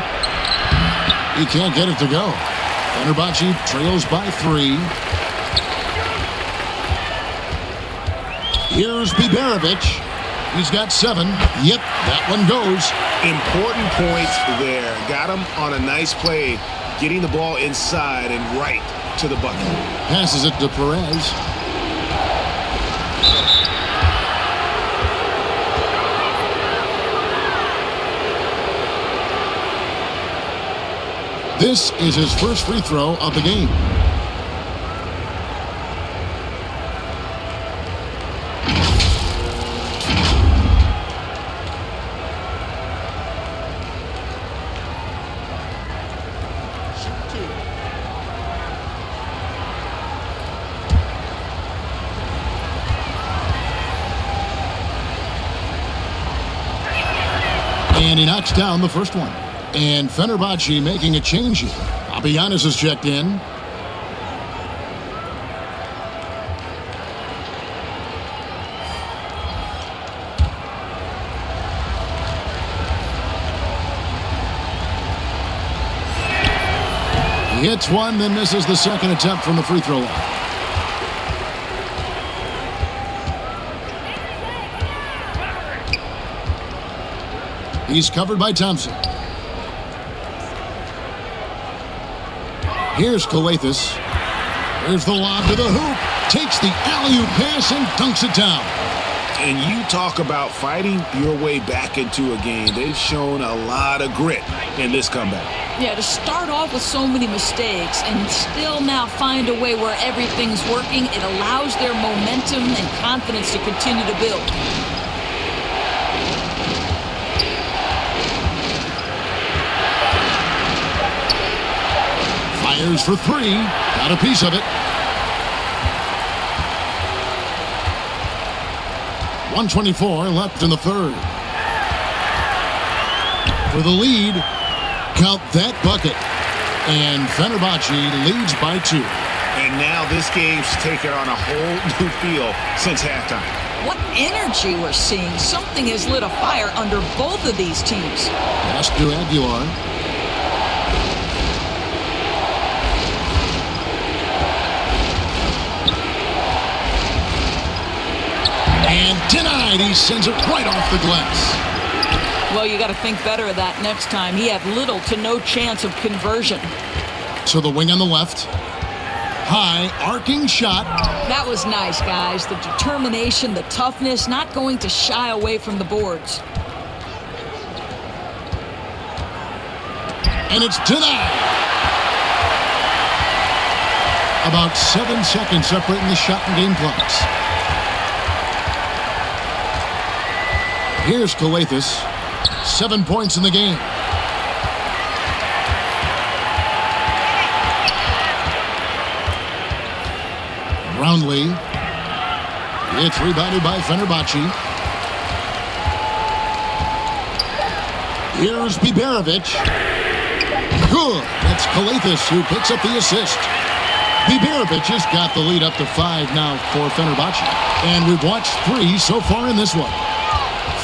He can't get it to go. Fenerbahce trails by 3. Here's Biberovic. He's got 7. Yep, that one goes. Important points there. Got him on a nice play, getting the ball inside and right to the bucket. Passes it to Perez. This is his first free throw of the game. And he knocks down the first one. And Fenerbahce making a change here. Papagiannis is checked in. He hits one, then misses the second attempt from the free throw line. He's covered by Thompson. Here's Calathes. There's the lob to the hoop. Takes the alley-oop pass and dunks it down. And you talk about fighting your way back into a game. They've shown a lot of grit in this comeback. Yeah, to start off with so many mistakes and still now find a way where everything's working, it allows their momentum and confidence to continue to build. Fires for 3. Got a piece of it. 1:24 left in the third. For the lead, count that bucket. And Fenerbahce leads by 2. And now this game's taken on a whole new feel since halftime. What energy we're seeing. Something has lit a fire under both of these teams. Pass to Aguilar. And denied. He sends it right off the glass. Well, you got to think better of that next time. He had little to no chance of conversion. So the wing on the left. High, arcing shot. That was nice, guys. The determination, the toughness, not going to shy away from the boards. And it's denied. About 7 seconds separating the shot and game clocks. Here's Calathes. 7 points in the game. Brownlee. It's rebounded by Fenerbahce. Here's Biberovic. Good. That's Calathes who picks up the assist. Biberovic has got the lead up to 5 now for Fenerbahce. And we've watched 3 so far in this one.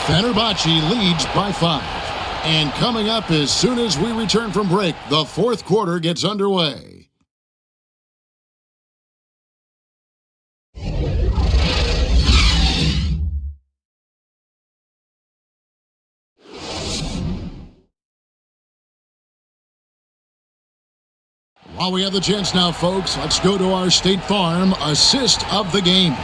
Fenerbahce leads by 5. And coming up as soon as we return from break, the fourth quarter gets underway. While we have the chance now, folks, let's go to our State Farm assist of the game.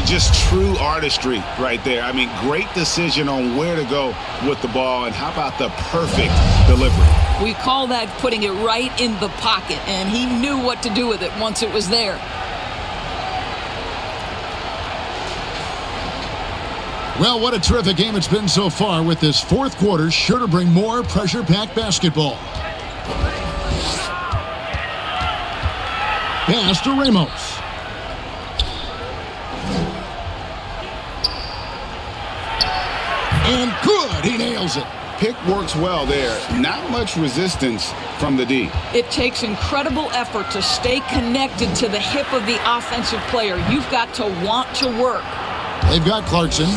Just true artistry right there. I mean, great decision on where to go with the ball, and how about the perfect delivery? We call that putting it right in the pocket, and he knew what to do with it once it was there. Well, what a terrific game it's been so far, with this fourth quarter sure to bring more pressure-packed basketball. Pass to Ramos. And good, he nails it. Pick works well there. Not much resistance from the D. It takes incredible effort to stay connected to the hip of the offensive player. You've got to want to work. They've got Clarkson,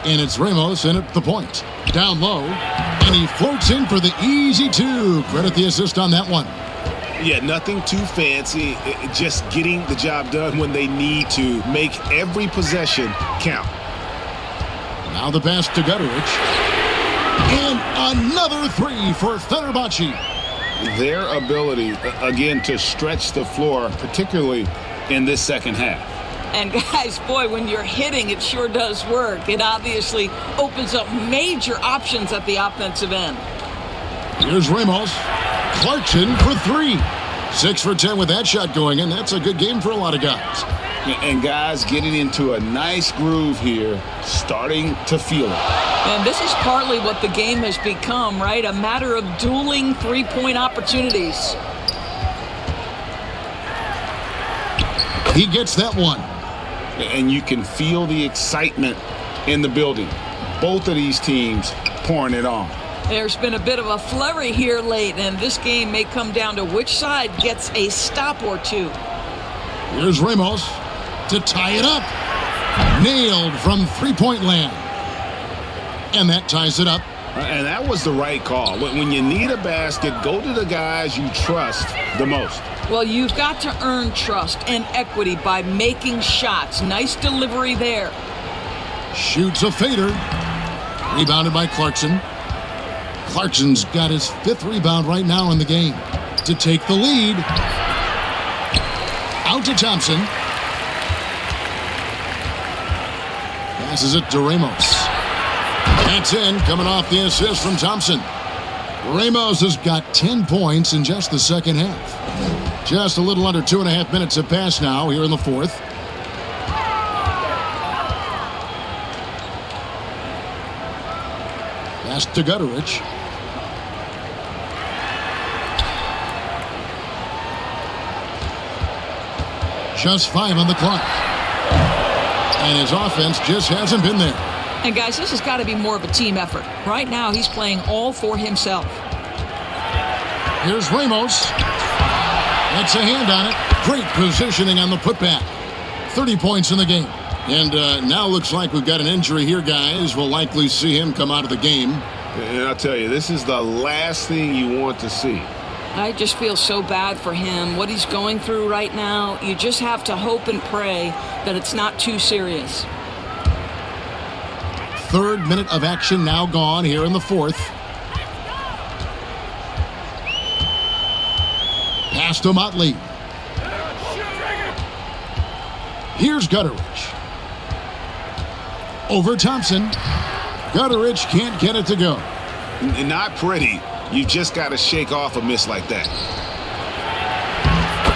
and it's Ramos in at the point. Down low, and he floats in for the easy two. Credit the assist on that one. Yeah, nothing too fancy. Just getting the job done when they need to. Make every possession count. Now the pass to Gutterich. And another three for Fenerbahce. Their ability, again, to stretch the floor, particularly in this second half. And guys, boy, when you're hitting, it sure does work. It obviously opens up major options at the offensive end. Here's Ramos. Clarkson for three. 6 for 10 with that shot going in. That's a good game for a lot of guys. And guys getting into a nice groove here, starting to feel it. And this is partly what the game has become, right? A matter of dueling three-point opportunities. He gets that one. And you can feel the excitement in the building. Both of these teams pouring it on. There's been a bit of a flurry here late, and this game may come down to which side gets a stop or two. Here's Ramos to tie it up. Nailed from three-point land. And that ties it up. And that was the right call. When you need a basket, go to the guys you trust the most. Well, you've got to earn trust and equity by making shots. Nice delivery there. Shoots a fader. Rebounded by Clarkson. Clarkson's got his 5th rebound right now in the game to take the lead. Out to Thompson. Passes it to Ramos. That's in, coming off the assist from Thompson. Ramos has got 10 points in just the second half. Just a little under 2.5 minutes have passed now here in the fourth. Pass to Gutterich. Just 5 on the clock. And his offense just hasn't been there. And guys, this has got to be more of a team effort. Right now, he's playing all for himself. Here's Ramos. That's a hand on it. Great positioning on the putback. 30 points in the game. And now looks like we've got an injury here, guys. We'll likely see him come out of the game. And I'll tell you, this is the last thing you want to see. I just feel so bad for him. What he's going through right now, you just have to hope and pray that it's not too serious. 3rd minute of action now gone here in the fourth. Pass to Motley. Here's Gutterich. Over Thompson. Gutterich can't get it to go. Not pretty. You just got to shake off a miss like that.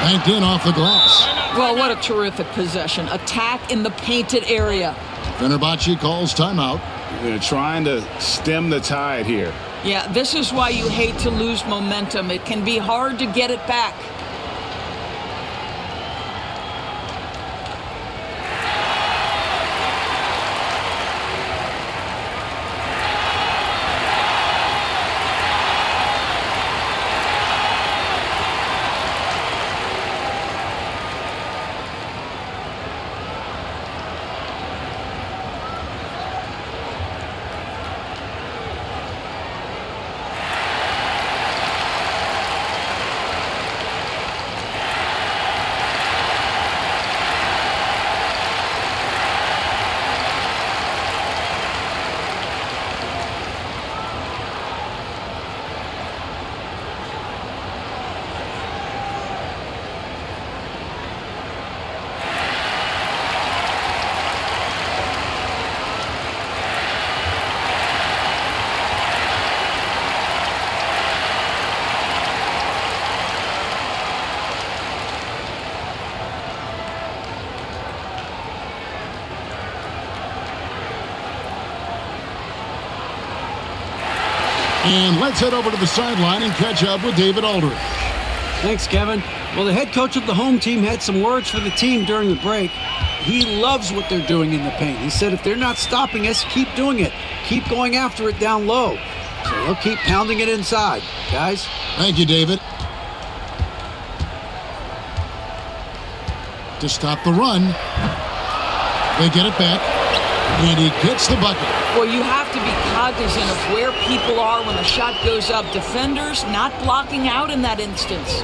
Banked in off the glass. Well, what a terrific possession. Attack in the painted area. Fenerbahce calls timeout. They're trying to stem the tide here. Yeah, this is why you hate to lose momentum. It can be hard to get it back. And let's head over to the sideline and catch up with David Aldridge. Thanks, Kevin. Well, the head coach of the home team had some words for the team during the break. He loves what they're doing in the paint. He said if they're not stopping us, keep doing it. Keep going after it down low. So they'll keep pounding it inside, guys. Thank you, David. To stop the run. They get it back. And he gets the bucket. Well, you have to be cognizant of where people are when the shot goes up. Defenders not blocking out in that instance.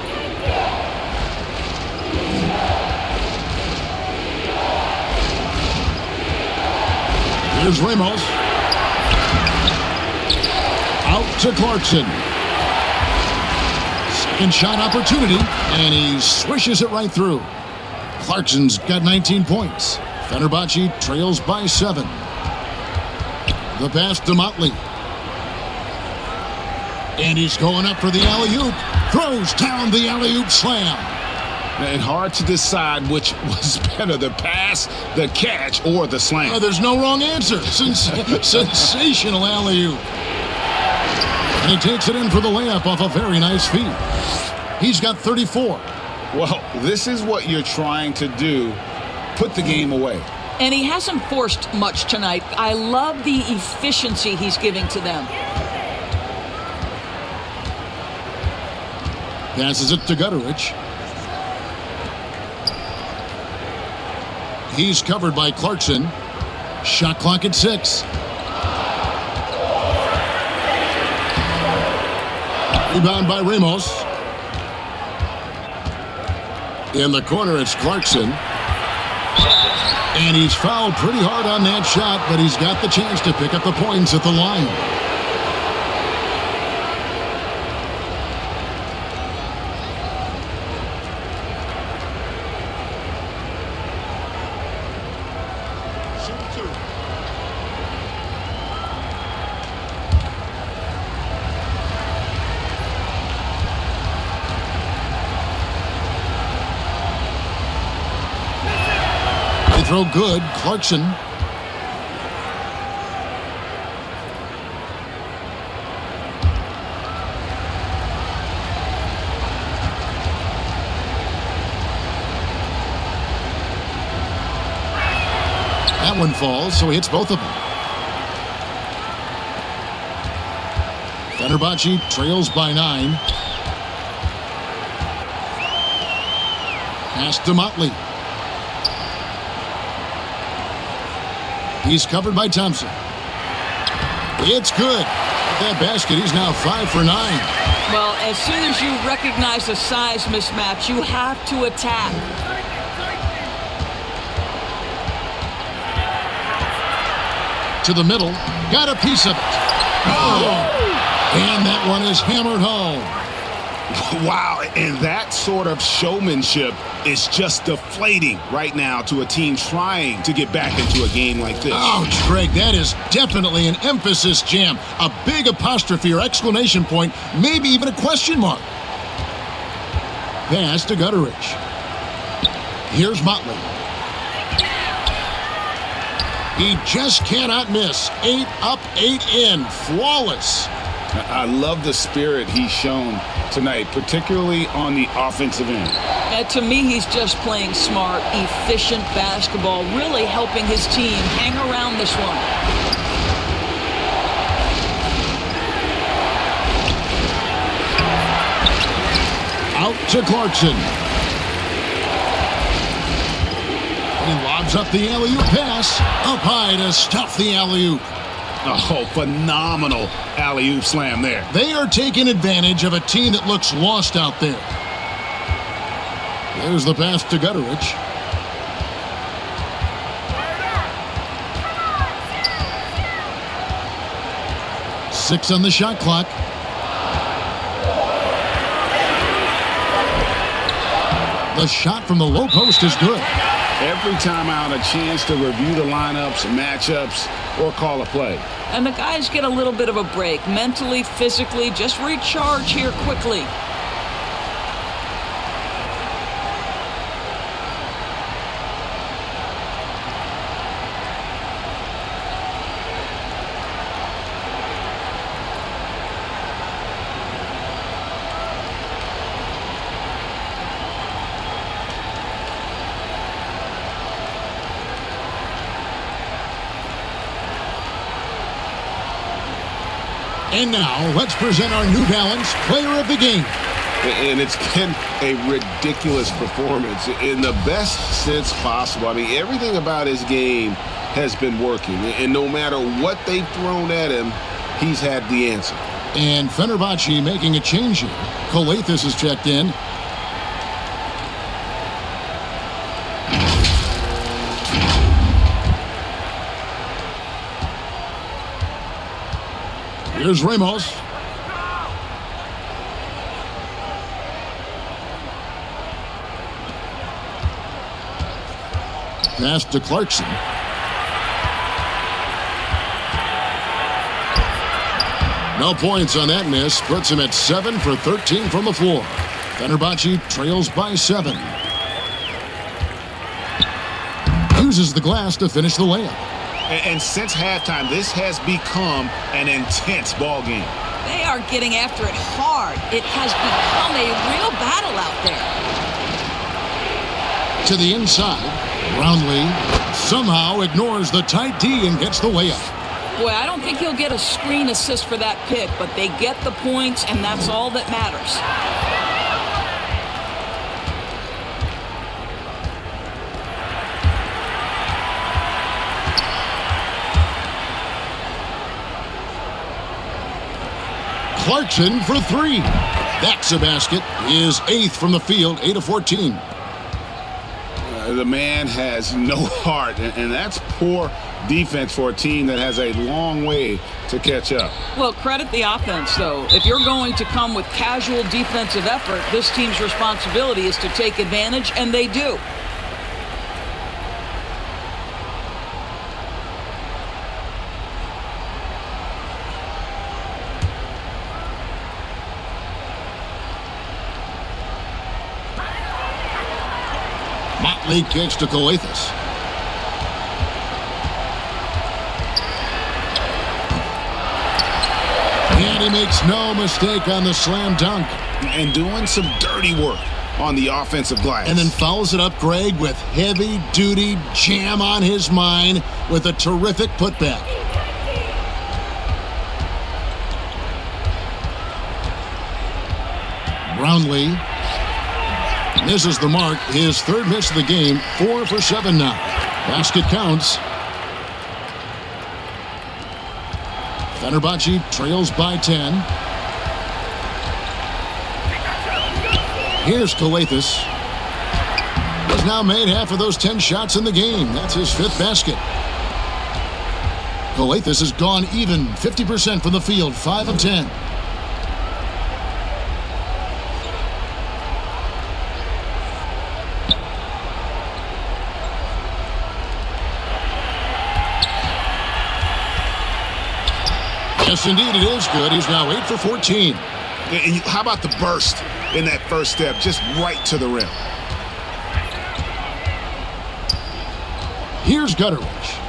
Here's Ramos. Out to Clarkson. Second shot opportunity, and he swishes it right through. Clarkson's got 19 points. Fenerbahce trails by 7. The pass to Motley. And he's going up for the alley-oop. Throws down the alley-oop slam. And hard to decide which was better, the pass, the catch, or the slam. There's no wrong answer. Sensational alley-oop. And he takes it in for the layup off a very nice feed. He's got 34. Well, this is what you're trying to do. Put the game away. And he hasn't forced much tonight. I love the efficiency he's giving to them. Passes it to Gutterich. He's covered by Clarkson. Shot clock at 6. Rebound by Ramos. In the corner, it's Clarkson. And he's fouled pretty hard on that shot, but he's got the chance to pick up the points at the line. Throw good. Clarkson. That one falls, so he hits both of them. Fenerbahce trails by 9. Pass to Motley. He's covered by Thompson. It's good. With that basket, he's now 5 for 9. Well, as soon as you recognize a size mismatch, you have to attack. To the middle. Got a piece of it. Oh! And that one is hammered home. Wow, and that sort of showmanship is just deflating right now to a team trying to get back into a game like this. Ouch, Greg, that is definitely an emphasis jam. A big apostrophe or exclamation point, maybe even a question mark. Pass to Gutterich. Here's Motley. He just cannot miss. 8 up, 8 in. Flawless. I love the spirit he's shown tonight, particularly on the offensive end. To me, he's just playing smart, efficient basketball, really helping his team hang around this one. Out to Clarkson. He lobs up the alley-oop pass. Up high to stuff the alley-oop. Oh, phenomenal alley-oop slam there. They are taking advantage of a team that looks lost out there. There's the pass to Gutterich. Six on the shot clock. The shot from the low post is good. Every time out, a chance to review the lineups, matchups, or call a play. And the guys get a little bit of a break, mentally, physically, just recharge here quickly. And now, let's present our New Balance Player of the Game. And it's been a ridiculous performance in the best sense possible. I mean, everything about his game has been working. And no matter what they've thrown at him, he's had the answer. And Fenerbahce making a change here. Colethis is checked in. Here's Ramos. Pass to Clarkson. No points on that miss. Puts him at 7 for 13 from the floor. Fenerbahce trails by 7. Uses the glass to finish the layup. And since halftime, this has become an intense ball game. They are getting after it hard. It has become a real battle out there. To the inside, Brownlee somehow ignores the tight D and gets the layup. Boy, I don't think he'll get a screen assist for that pick, but they get the points, and that's all that matters. Clarkson for 3. That's a basket. His 8th from the field, 8 of 14. The man has no heart, and that's poor defense for a team that has a long way to catch up. Well, credit the offense, though. If you're going to come with casual defensive effort, this team's responsibility is to take advantage, and they do. Motley kicks to Colethis. And he makes no mistake on the slam dunk. And doing some dirty work on the offensive glass. And then fouls it up, Greg, with heavy-duty jam on his mind with a terrific putback. Brownlee misses the mark. His 3rd miss of the game. 4 for 7 now. Basket counts. Fenerbahce trails by 10. Here's Colethis. He's now made half of those 10 shots in the game. That's his 5th basket. Colethis has gone even 50% from the field. 5 of 10. Yes, indeed, it is good. He's now 8 for 14. And how about the burst in that first step, just right to the rim? Here's Gutteridge.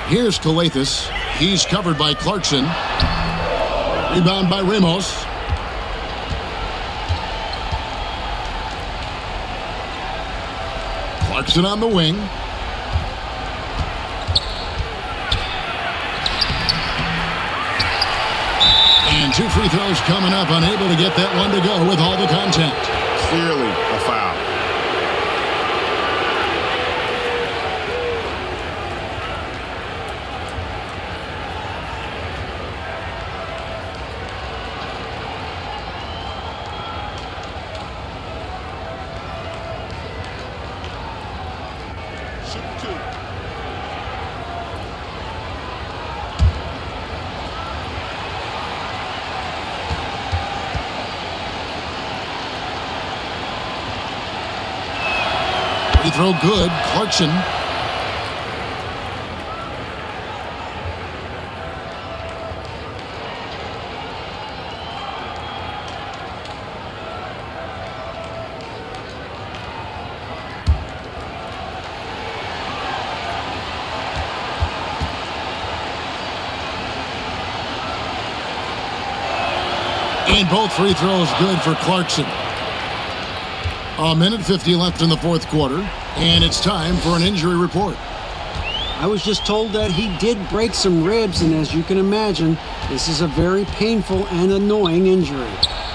Here's Colethis. He's covered by Clarkson. Rebound by Ramos. Clarkson on the wing. And 2 free throws coming up. Unable to get that one to go with all the contact. Clearly a foul. Free throw good. Clarkson. And both free throws good for Clarkson. A minute 50 left in the fourth quarter, and it's time for an injury report. I was just told that he did break some ribs, and as you can imagine, this is a very painful and annoying injury.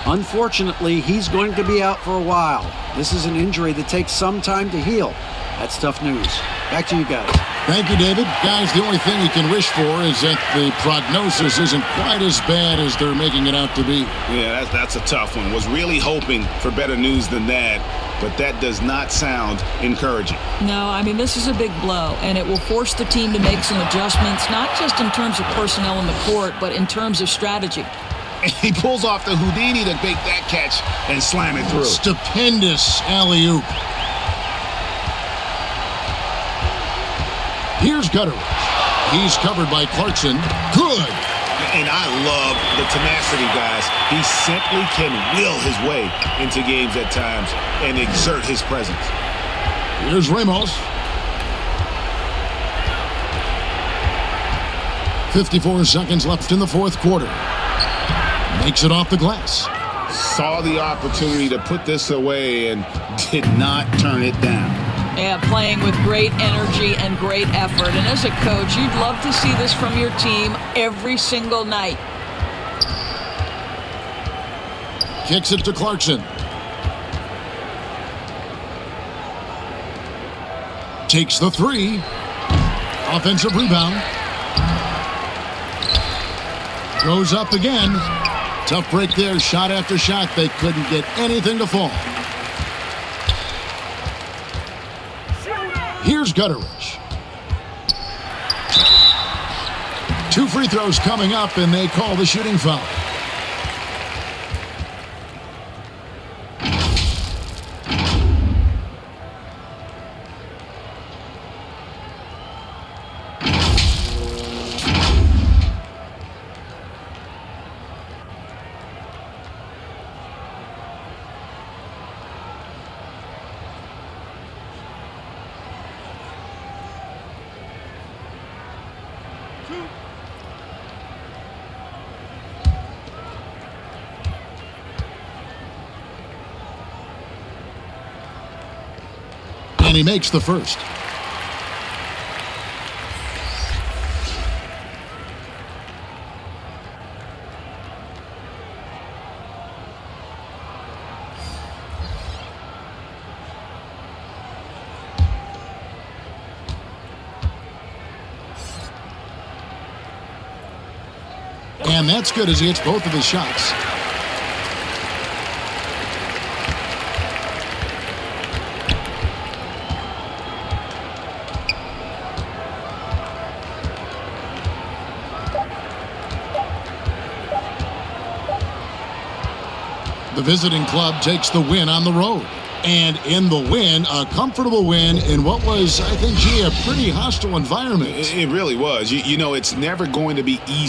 Unfortunately, he's going to be out for a while. This is an injury that takes some time to heal. That's tough news. Back to you guys. Thank you, David. Guys, the only thing you can wish for is that the prognosis isn't quite as bad as they're making it out to be. Yeah, that's a tough one. Was really hoping for better news than that, but that does not sound encouraging. No, I mean, this is a big blow, and it will force the team to make some adjustments, not just in terms of personnel in the court, but in terms of strategy. And he pulls off the Houdini to make that catch and slam it through. Stupendous alley-oop. Here's Gutteridge. He's covered by Clarkson. Good. And I love the tenacity, guys. He simply can will his way into games at times and exert his presence. Here's Ramos. 54 seconds left in the fourth quarter. Makes it off the glass. Saw the opportunity to put this away and did not turn it down. Yeah, playing with great energy and great effort. And as a coach, you'd love to see this from your team every single night. Kicks it to Clarkson. Takes the three. Offensive rebound. Goes up again. Tough break there. Shot after shot. They couldn't get anything to fall. Here's Gutteridge. 2 free throws coming up, and they call the shooting foul. And he makes the first. And that's good as he hits both of his shots. The visiting club takes the win on the road. And in the win, a comfortable win in what was, I think, a pretty hostile environment. It really was. You know, it's never going to be easy.